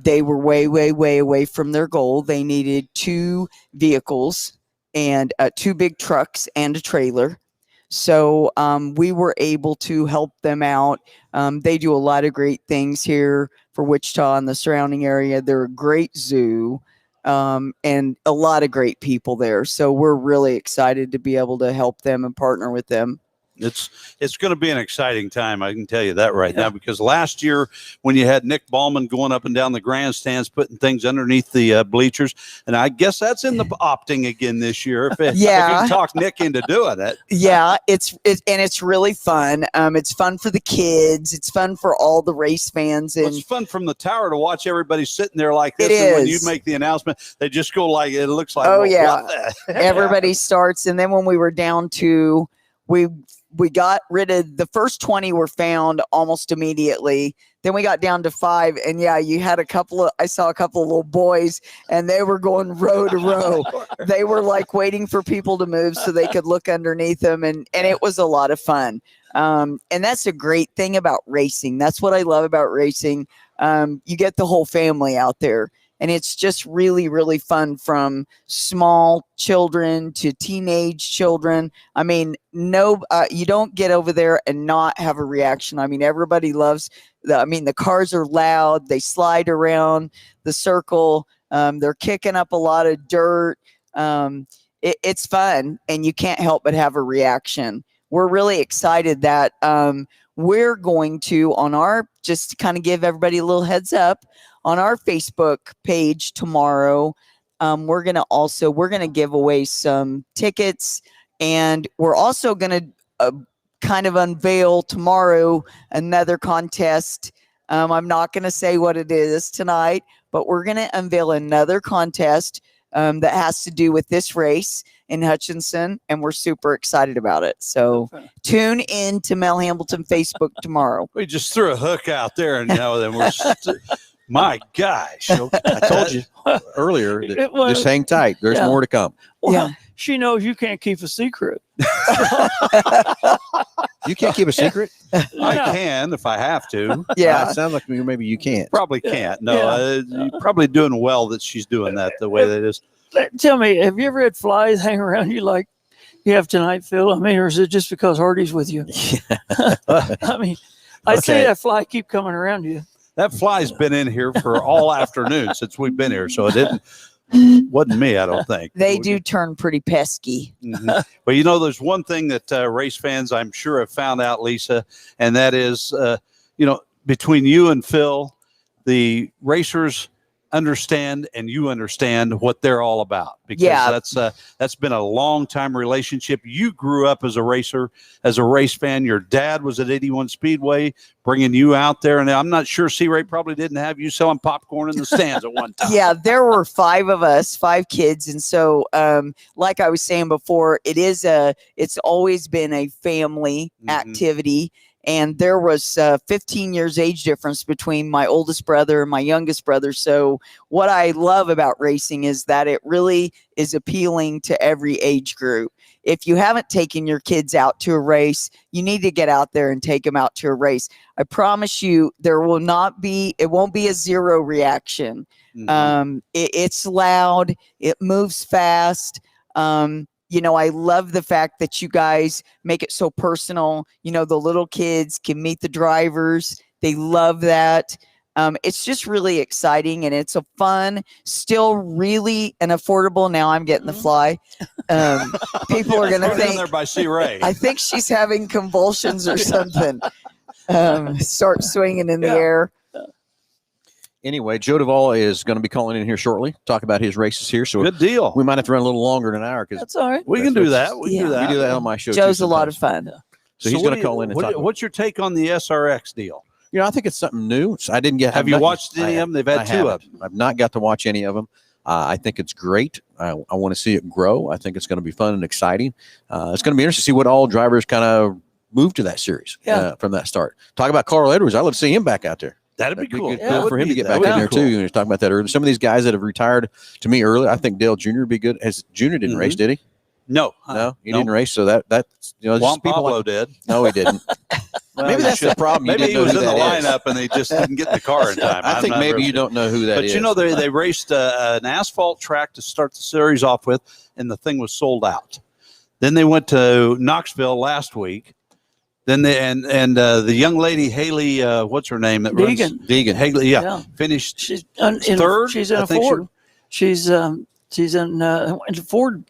they were way, way, way away from their goal. They needed 2 vehicles and 2 big trucks and a trailer. So we were able to help them out. They do a lot of great things here for Wichita and the surrounding area. They're a great zoo, and a lot of great people there. So we're really excited to be able to help them and partner with them. It's going to be an exciting time, I can tell you that right now, because last year when you had Nick Ballman going up and down the grandstands, putting things underneath the bleachers, and I guess that's in the opting again this year. If you can talk Nick into doing it. Yeah, it's really fun. It's fun for the kids. It's fun for all the race fans. And it's fun from the tower to watch everybody sitting there like this. And when you make the announcement, they just go like, it looks like, everybody starts. And then when we were down to, we got rid of the first 20 were found almost immediately. Then we got down to 5, and you had I saw a couple of little boys, and they were going row to row. They were like waiting for people to move so they could look underneath them. And it was a lot of fun. And that's a great thing about racing. That's what I love about racing. You get the whole family out there. And it's just really, really fun, from small children to teenage children. I mean, you don't get over there and not have a reaction. I mean, everybody loves the cars are loud. They slide around the circle. They're kicking up a lot of dirt. It's fun, and you can't help but have a reaction. We're really excited that we're going to, just to kind of give everybody a little heads up, on our Facebook page tomorrow, we're going to give away some tickets, and we're also going to kind of unveil tomorrow another contest. I'm not going to say what it is tonight, but we're going to unveil another contest that has to do with this race in Hutchinson, and we're super excited about it. So tune in to Mel Hambelton Facebook tomorrow. We just threw a hook out there, and then we're my gosh. I told you earlier, just hang tight. There's more to come. Well, she knows you can't keep a secret. You can't keep a secret? I can if I have to. It sounds like maybe you can't. Probably can't. No, you're probably doing well that she's doing that the way that it is. Tell me, have you ever had flies hang around you like you have tonight, Phil? I mean, or is it just because Hardy's with you? I mean, I say that fly keep coming around you. That fly's been in here for all afternoon since we've been here, so it wasn't me, I don't think. They do turn pretty pesky. Mm-hmm. But there's one thing that race fans, I'm sure, have found out, Lisa, and that is, between you and Phil, the racers understand and you understand what they're all about, because that's been a long time relationship. You grew up as a racer, as a race fan. Your dad was at 81 Speedway bringing you out there, and I'm not sure C-Ray probably didn't have you selling popcorn in the stands at one time. Yeah, there were 5 of us, 5 kids, and so like I was saying before, it's always been a family activity. And there was 15 years age difference between my oldest brother and my youngest brother. So what I love about racing is that it really is appealing to every age group. If you haven't taken your kids out to a race, you need to get out there and take them out to a race. I promise you, it won't be a zero reaction. It's loud. It moves fast. I love the fact that you guys make it so personal. The little kids can meet the drivers. They love that. It's just really exciting, and it's a fun, still really an affordable. Now I'm getting the fly. People are going to think there by C-Ray. I think she's having convulsions or something. Start swinging in the air. Anyway, Joe Duvall is going to be calling in here shortly, talk about his races here. So good deal. We might have to run a little longer than an hour. That's all right. We can do that. We can do that. We do that on my show. Joe's a lot of fun. So he's going to call in and talk. What's your take on the SRX deal? I think it's something new. So I didn't get. Have you watched any of them? They've had 2 of them. I've not got to watch any of them. I think it's great. I want to see it grow. I think it's going to be fun and exciting. It's going to be interesting to see what all drivers kind of move to that series from that start. Talk about Carl Edwards. I'd love to see him back out there. That'd be cool. Good for him to get back in there too. You were talking about that earlier. Some of these guys that have retired, to me earlier, I think Dale Jr. would be good. Junior didn't race, did he? No, he didn't race. So that's Juan Pablo did. No, he didn't. Well, maybe that's the problem. Maybe he was in the lineup and they just didn't get the car in time. I think maybe you don't know who that is. But they raced an asphalt track to start the series off with, and the thing was sold out. Then they went to Knoxville last week. Then the young lady Haley, what's her name? Deegan. Haley, finished. She's third. She's in a Ford. She's in Ford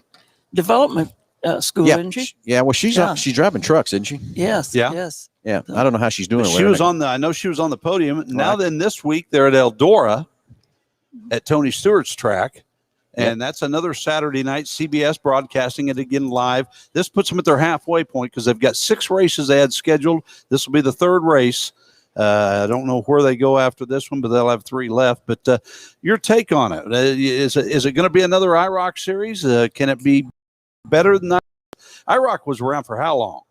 development school, isn't she? Yeah. Well, she's driving trucks, isn't she? Yes. Yeah. Yes. Yeah. I don't know how she's doing. She was I know she was on the podium. Right. Now then, this week they're at Eldora at Tony Stewart's track. And that's another Saturday night, CBS broadcasting it again live. This puts them at their halfway point because they've got 6 races they had scheduled. This will be the 3rd race. I don't know where they go after this one, but they'll have 3 left. But your take on it. Is it going to be another IROC series? Can it be better than that? IROC was around for how long?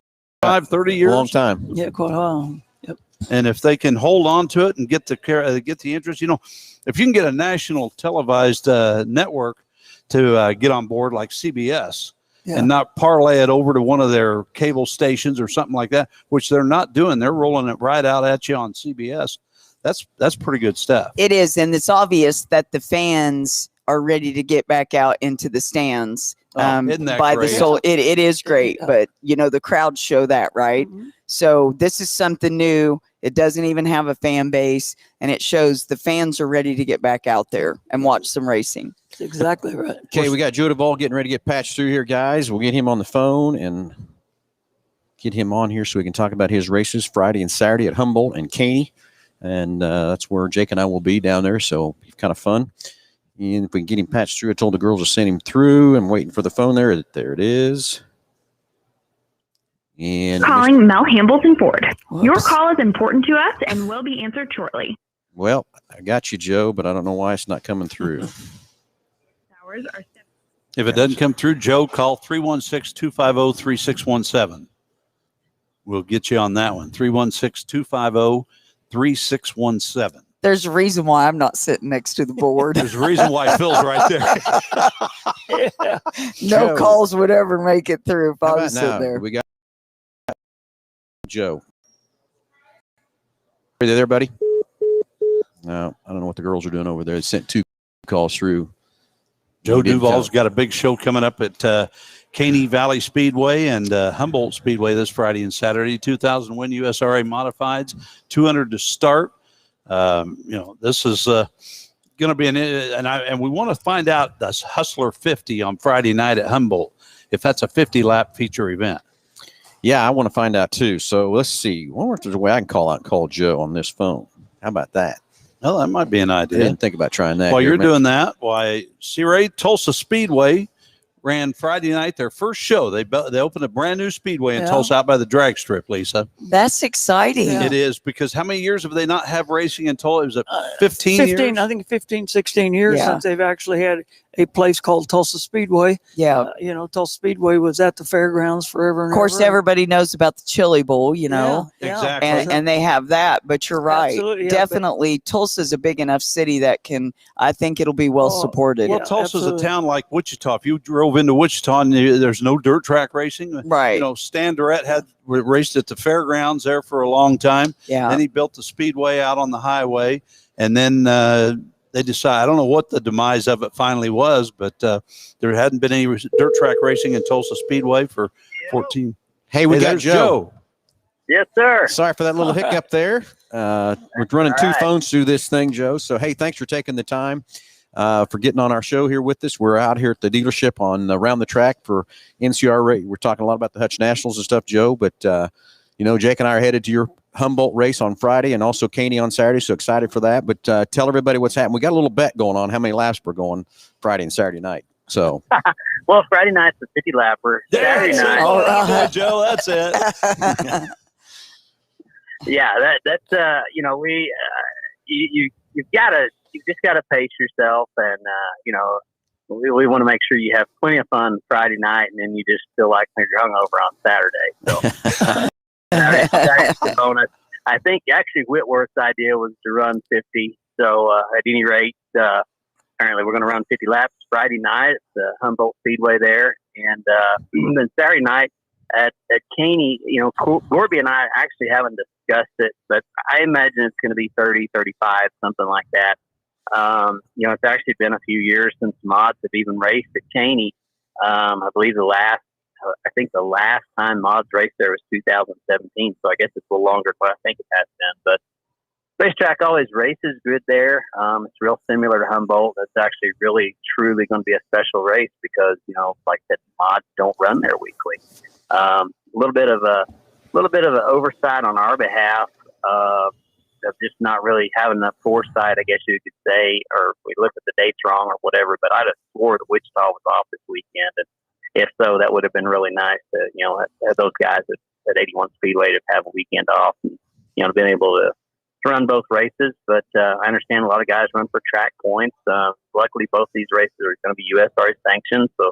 30 years? A long time. Yeah, quite a while. Yep. And if they can hold on to it and get the interest, if you can get a national televised network to get on board like CBS and not parlay it over to one of their cable stations or something like that, which they're not doing. They're rolling it right out at you on CBS. That's pretty good stuff. It is, and it's obvious that the fans are ready to get back out into the stands. Isn't that by great? the soul, it is great, but the crowds show that, right? Mm-hmm. So this is something new. It doesn't even have a fan base, and it shows the fans are ready to get back out there and watch some racing. That's exactly right. Okay, we got Joe Duvall getting ready to get patched through here, guys. We'll get him on the phone and get him on here so we can talk about his races Friday and Saturday at Hambelton and Caney. And that's where Jake and I will be down there, so it's kind of fun. And if we can get him patched through, I told the girls to send him through. I'm waiting for the phone there. There it is. And calling Mel Hambelton Ford. Whoops. Your call is important to us and will be answered shortly. Well, I got you, Joe, but I don't know why it's not coming through. If it doesn't come through, Joe, call 316-250-3617. We'll get you on that one. 316-250-3617. There's a reason why I'm not sitting next to the board. There's a reason why Phil's right there. No Joe. Calls would ever make it through if I was sitting there. We got Joe. Are you there, buddy? No, I don't know what the girls are doing over there. They sent 2 calls through. Joe Duvall's got a big show coming up at Caney Valley Speedway and Humboldt Speedway this Friday and Saturday. 2,000 win USRA modifieds, 200 to start. This is going to be and we want to find out the Hustler 50 on Friday night at Humboldt, if that's a 50-lap feature event. Yeah, I want to find out too. So let's see. I wonder if there's a way I can call Joe on this phone. How about that? Well, that might be an I idea. didn't think about trying that. While you're doing that, Sea Ray, Tulsa Speedway ran Friday night their first show. They opened a brand new speedway in Tulsa out by the drag strip, Lisa. That's exciting. It is, because how many years have they not have racing in Tulsa? It was 15 years? I think 15, 16 years since they've actually had a place called Tulsa Speedway. Yeah. Tulsa Speedway was at the fairgrounds forever and ever. Of course, everybody knows about the Chili Bowl, Exactly. And they have that, but you're right. Absolutely, Definitely, Tulsa's a big enough city that I think it'll be well supported. Well, Tulsa's a town like Wichita. If you drove into Wichita and there's no dirt track racing, right? Stan Durrett raced at the fairgrounds there for a long time. Yeah. Then he built the speedway out on the highway, and then they decided, I don't know what the demise of it finally was, but there hadn't been any dirt track racing in Tulsa Speedway for 14. Hey, we got Joe. Yes, sir. Sorry for that little hiccup there. We're running two phones through this thing, Joe. So, hey, thanks for taking the time for getting on our show here with us. We're out here at the dealership on Around the Track for NCR. We're talking a lot about the Hutch Nationals and stuff, Joe. But, Jake and I are headed to your Hambelton race on Friday and also Caney on Saturday. So excited for that. But tell everybody what's happening. We got a little bet going on how many laps we're going Friday and Saturday night. So, well, Friday night's the 50 lapper. Saturday night. All right, Joe, that's it. Yeah, that's you've just got to pace yourself, and we want to make sure you have plenty of fun Friday night, and then you just feel like you're hungover on Saturday. So Saturday's the bonus. I think actually Whitworth's idea was to run 50. So at any rate, apparently we're going to run 50 laps Friday night at the Hambelton Speedway there, and then Saturday night at Caney. Gorby and I actually haven't discussed it, but I imagine it's going to be 30, 35, something like that. It's actually been a few years since mods have even raced at Caney. I believe the last time mods raced there was 2017, so I guess it's a little longer than I think it has been. But racetrack always races good there. It's real similar to Hambelton. It's actually really, truly going to be a special race because, like I said, mods don't run there weekly. A little bit of an oversight on our behalf of just not really having enough foresight, I guess you could say, or we looked at the dates wrong or whatever. But I'd have swore that Wichita was off this weekend, and if so, that would have been really nice to have those guys at 81 Speedway to have a weekend off and been able to run both races. But I understand a lot of guys run for track points. Luckily, both these races are going to be USRA sanctioned, so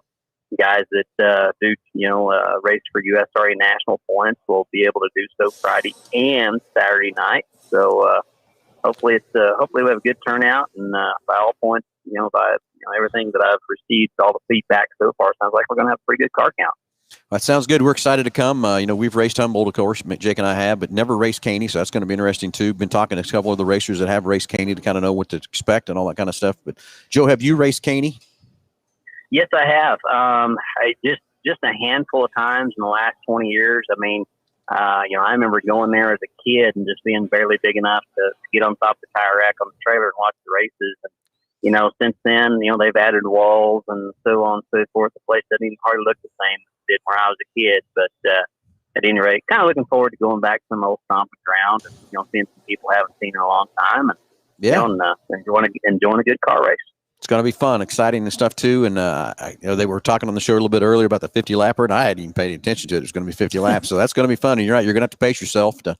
guys that do race for USRA national points will be able to do so Friday and Saturday night. So hopefully we have a good turnout, and by all points, by everything that I've received, all the feedback so far, sounds like we're going to have a pretty good car count. That sounds good. We're excited to come. We've raced Hambelton, of course, Jake and I have, but never raced Caney, so that's going to be interesting too. Been talking to a couple of the racers that have raced Caney to kind of know what to expect and all that kind of stuff. But Joe, have you raced Caney? Yes, I have. I just a handful of times in the last 20 years. I mean, I remember going there as a kid and just being barely big enough to get on top of the tire rack on the trailer and watch the races. And, since then, they've added walls and so on and so forth. The place doesn't even hardly look the same as it did when I was a kid. But at any rate, kind of looking forward to going back to some old stomping ground and, seeing some people I haven't seen in a long time and, enjoying a good car race. It's going to be fun, exciting and stuff too. And they were talking on the show a little bit earlier about the 50 lapper, and I hadn't even paid attention to it. It's going to be 50 laps, so that's going to be fun. And you're right, you're going to have to pace yourself to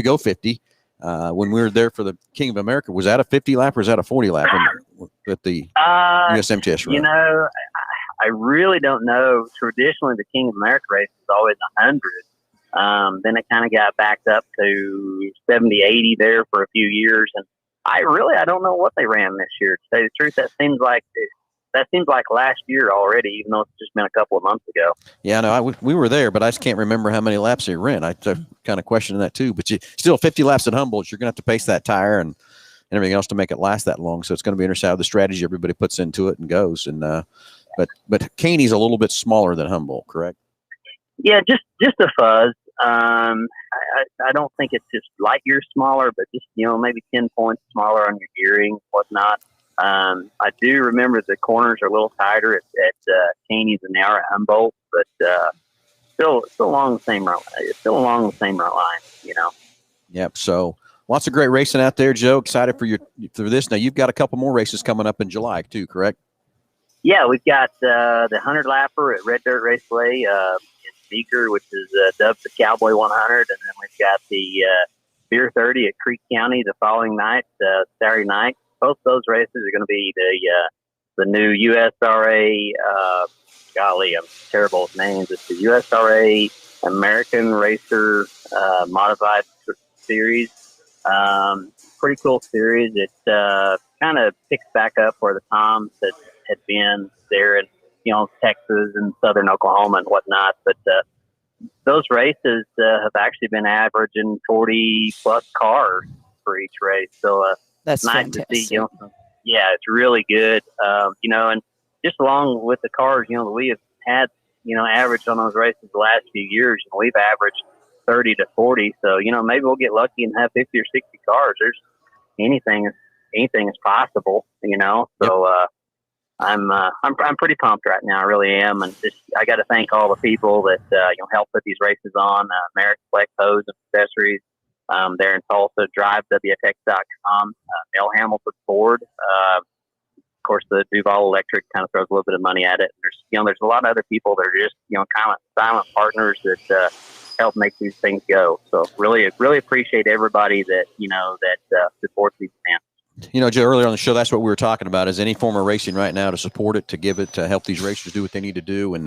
go 50. When we were there for the King of America, was that a 50 lap or was that a 40 lap at the USMTS run? I really don't know. Traditionally, the King of America race was always 100. Then it kind of got backed up to 70, 80 there for a few years, and I don't know what they ran this year. To tell you the truth, that seems like last year already, even though it's just been a couple of months ago. Yeah, no, we were there, but I just can't remember how many laps they ran. I kind of questioned that too. But still, 50 laps at Hambelton, you're going to have to pace that tire and everything else to make it last that long. So it's going to be interesting how the strategy everybody puts into it and goes. And but Caney's a little bit smaller than Hambelton, correct? Yeah, just a fuzz. I don't think it's just light years smaller, but just, maybe 10 points smaller on your gearing, whatnot. I do remember the corners are a little tighter at Caney's than they are at Hambelton, but still along the same route. It's still along the same route line, you know. Yep. So lots of great racing out there, Joe. Excited for this. Now you've got a couple more races coming up in July too, correct? Yeah, we've got the 100 lapper at Red Dirt Raceway in Meeker, which is dubbed the Cowboy 100, and then we've got the Beer 30 at Creek County the following night, Saturday night. Both those races are going to be the new USRA. Golly, I'm terrible with names. It's the USRA American Racer Modified Series. Pretty cool series. It kind of picks back up where the Toms had been there in, you know, Texas and southern Oklahoma and whatnot. But those races have actually been averaging 40 plus cars for each race. So that's nice fantastic. to see. You know, yeah, it's really good. You know, and just along with the cars, you know, that we have had, you know, averaged on those races the last few years, you know, we've averaged 30 to 40. So, you know, maybe we'll get lucky and have 50 or 60 cars. There's anything is possible, you know. So I'm pretty pumped right now. I really am. And just, I got to thank all the people that, you know, help put these races on, American Flex Hose and Accessories, there in Tulsa, DriveWFX.com, Mel Hambelton Ford, of course, the Duval Electric kind of throws a little bit of money at it. And there's a lot of other people that are just, you know, kind of silent partners that help make these things go. So really appreciate everybody that, you know, that supports these events. You know, Joe, earlier on the show, that's what we were talking about, is any form of racing right now to support it, to give it, to help these racers do what they need to do. And,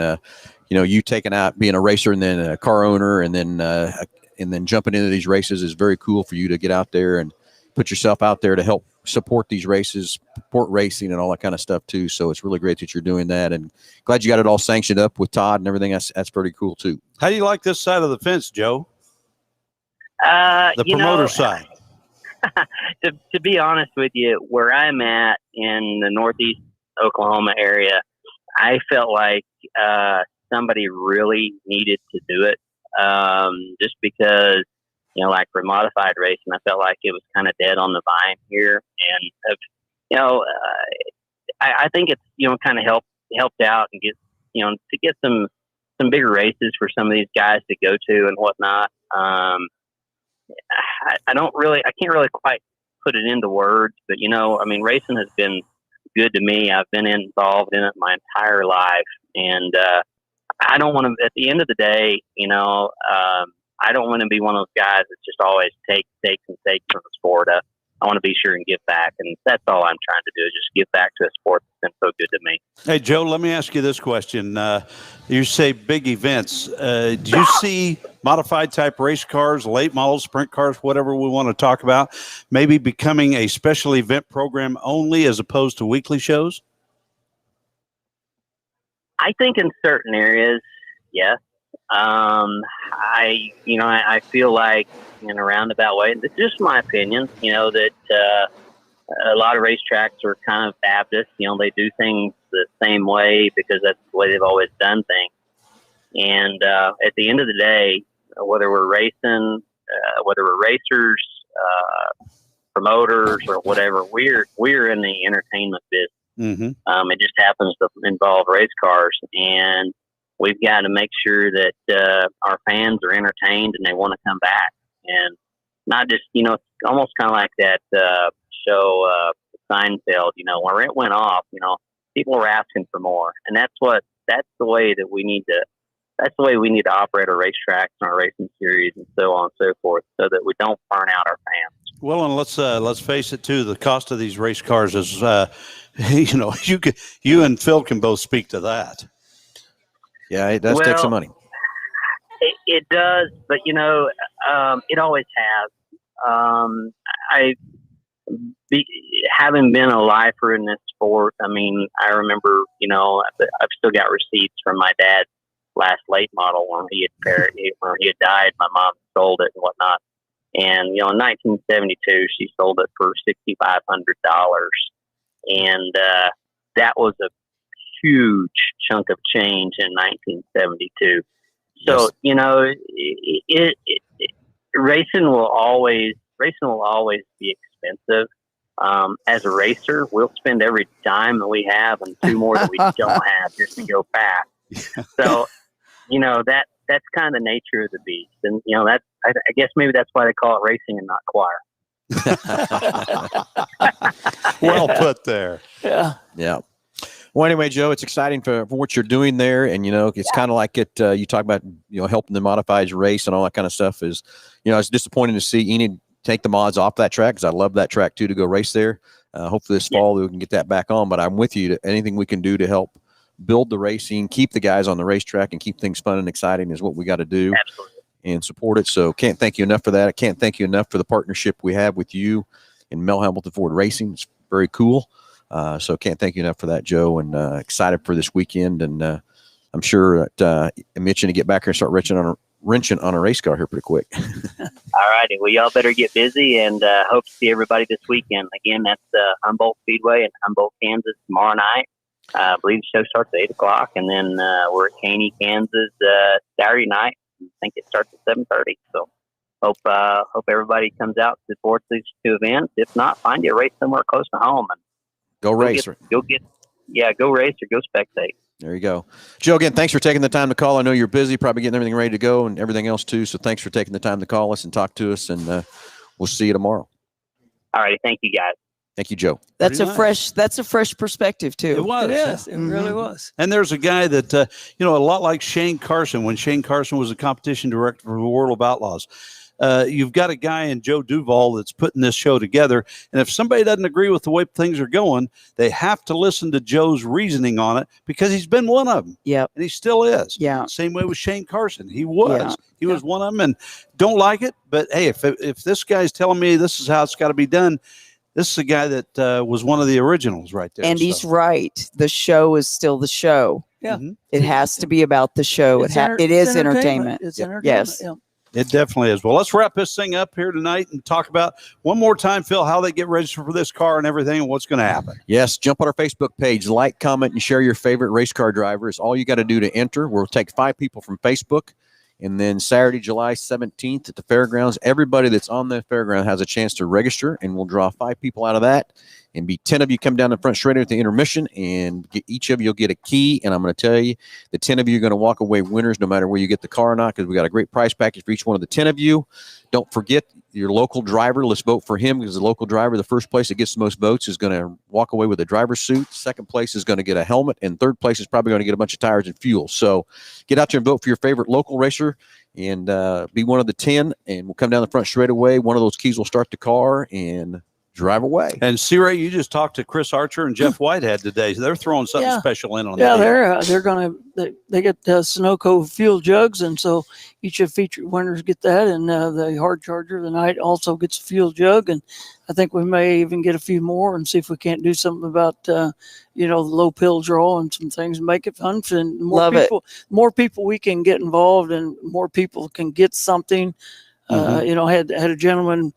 you know, you taking out being a racer and then a car owner and then jumping into these races is very cool for you to get out there and put yourself out there to help support these races, support racing and all that kind of stuff too. So it's really great that you're doing that, and glad you got it all sanctioned up with Todd and everything. That's pretty cool too. How do you like this side of the fence, Joe? The promoter side. To be honest with you, where I'm at in the Northeast Oklahoma area, I felt like somebody really needed to do it, just because, you know, like for modified racing, I felt like it was kind of dead on the vine here. And, you know, I think it's, you know, kind of helped out and get, you know, to get some bigger races for some of these guys to go to and whatnot. I can't really quite put it into words, but, you know, I mean, racing has been good to me. I've been involved in it my entire life. And I don't want to, at the end of the day, you know, I don't want to be one of those guys that just always takes from the sport. I want to be sure and give back, and that's all I'm trying to do, is just give back to a sport that's been so good to me. Hey, Joe, let me ask you this question. You say big events. Do you see modified type race cars, late models, sprint cars, whatever we want to talk about, maybe becoming a special event program only as opposed to weekly shows? I think in certain areas, yes. I feel like, in a roundabout way, this is just my opinion, you know, that a lot of racetracks are kind of Baptist. You know, they do things the same way because that's the way they've always done things. And at the end of the day, whether we're racing, whether we're racers, promoters, or whatever, we're in the entertainment business. Mm-hmm. It just happens to involve race cars, and we've got to make sure that our fans are entertained and they want to come back, and not just, you know, it's almost kind of like that show Seinfeld. You know, where it went off, you know, people were asking for more, and that's the way that we need to. That's the way we need to operate our racetracks and our racing series and so on and so forth, so that we don't burn out our fans. Well, and let's face it too. The cost of these race cars is, you know, you and Phil can both speak to that. Yeah, it does take some money. It does, but, you know, it always has. Having been a lifer in this sport, I mean, I remember, you know, I've still got receipts from my dad's last late model when he had died. My mom sold it and whatnot. And, you know, in 1972, she sold it for $6,500. And that was a huge chunk of change in 1972. So, yes. You know, racing will always be expensive. As a racer, we'll spend every dime that we have and two more that we don't have just to go fast. So, you know, that that's kind of the nature of the beast. And, you know, that's, I guess maybe that's why they call it racing and not choir. Well put there. Yeah. Yeah. Well, anyway, Joe, it's exciting for what you're doing there. And, you know, it's kind of like you talk about, you know, helping the modifieds race and all that kind of stuff is, you know, it's disappointing to see Enid take the mods off that track because I love that track too, to go race there. Hopefully this fall we can get that back on, but I'm with you. Anything we can do to help build the racing, keep the guys on the racetrack and keep things fun and exciting is what we got to do. Absolutely. And support it. So can't thank you enough for that. I can't thank you enough for the partnership we have with you and Mel Hambelton Ford Racing. It's very cool. So can't thank you enough for that, Joe, and excited for this weekend. And I'm sure that Mitch to get back here and start wrenching on a race car here pretty quick. All righty. Well, y'all better get busy and hope to see everybody this weekend. Again, that's Humboldt Speedway in Humboldt, Kansas tomorrow night. I believe the show starts at 8 o'clock, and then we're at Caney, Kansas Saturday night. I think it starts at 7:30. So hope everybody comes out to support these two events. If not, find you a race somewhere close to home and go race. Go race or go spectate. There you go. Joe, again, thanks for taking the time to call. I know you're busy, probably getting everything ready to go and everything else too. So thanks for taking the time to call us and talk to us, and we'll see you tomorrow. All right. Thank you, guys. Thank you, Joe. That's a fresh perspective too. It was. It is. It really was. And there's a guy that, you know, a lot like Shane Carson, when Shane Carson was a competition director for the World of Outlaws. You've got a guy in Joe Duvall that's putting this show together. And if somebody doesn't agree with the way things are going, they have to listen to Joe's reasoning on it because he's been one of them. Yeah. And he still is. Yeah. Same way with Shane Carson. He was. Yeah. He was one of them and don't like it. But, hey, if this guy's telling me this is how it's got to be done, this is a guy that was one of the originals right there. And he's right. The show is still the show. Yeah. It has to be about the show. It is entertainment. It's entertainment. Yes. Yeah. It definitely is. Well, let's wrap this thing up here tonight and talk about one more time, Phil, how they get registered for this car and everything and what's going to happen. Yes, jump on our Facebook page, like, comment, and share your favorite race car drivers. All you got to do to enter. We'll take 5 people from Facebook. And then Saturday, July 17th at the fairgrounds, everybody that's on the fairground has a chance to register, and we'll draw 5 people out of that. And be 10 of you come down the front straight at the intermission, and each of you will get a key. And I'm going to tell you, the 10 of you are going to walk away winners no matter where you get the car or not, because we got a great prize package for each one of the 10 of you. Don't forget your local driver. Let's vote for him, because the local driver, the first place that gets the most votes, is going to walk away with a driver's suit. Second place is going to get a helmet, and third place is probably going to get a bunch of tires and fuel. So get out there and vote for your favorite local racer and be one of the 10, and we'll come down the front straight away. One of those keys will start the car and drive away. And C-Ray, you just talked to Chris Archer and Jeff Whitehead today. So they're throwing something special in on that. Yeah, they're going to they get Sunoco fuel jugs, and so each of featured winners get that, and the hard charger of the night also gets a fuel jug, and I think we may even get a few more and see if we can't do something about the low pill draw and some things and make it fun. And more people we can get involved, and more people can get something. Had a gentleman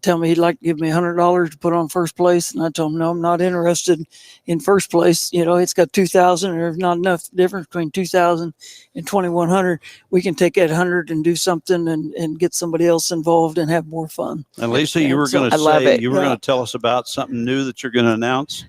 tell me he'd like to give me $100 to put on first place, and I told him no, I'm not interested in first place. It's got 2,000, or there's not enough difference between 2,000 and 2,100. We can take that 100 and do something and get somebody else involved and have more fun. And Lisa, you were going to tell us about something new that you're going to announce.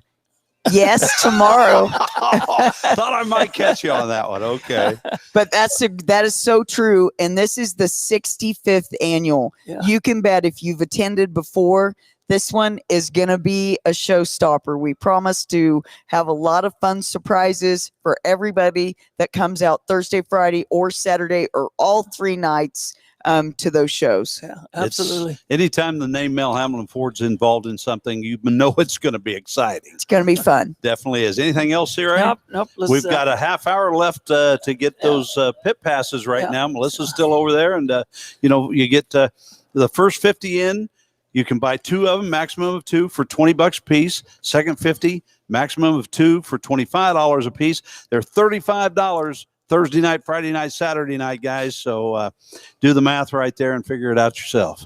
Yes, tomorrow. Thought I might catch you on that one. Okay. But that is so true. And this is the 65th annual. Yeah. You can bet if you've attended before, this one is going to be a showstopper. We promise to have a lot of fun surprises for everybody that comes out Thursday, Friday, or Saturday, or all 3 nights to those shows. Yeah, absolutely. Anytime the name Mel Hambelton Ford's involved in something, you know it's going to be exciting. It's going to be fun. Definitely is. Anything else here, right? Nope. We've got a half hour left to get those pit passes right now. Melissa's still over there, and you get the first 50 in. You can buy 2 of them, maximum of 2 for $20 a piece. Second 50, maximum of 2 for $25 a piece. They're $35 Thursday night, Friday night, Saturday night, guys. So do the math right there and figure it out yourself.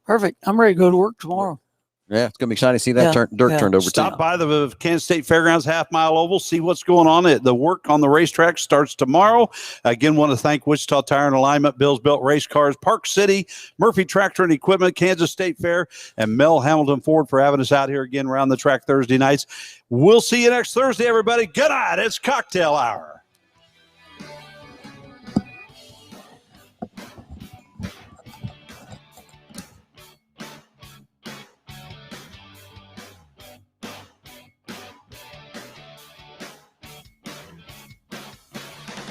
Perfect. I'm ready to go to work tomorrow. Yeah, it's going to be exciting to see that dirt turned over. Stop by the Kansas State Fairgrounds half-mile oval, see what's going on. The work on the racetrack starts tomorrow. Again, want to thank Wichita Tire and Alignment, Bills Built Race Cars, Park City, Murphy Tractor and Equipment, Kansas State Fair, and Mel Hambelton Ford for having us out here again around the track Thursday nights. We'll see you next Thursday, everybody. Good night. It's cocktail hour.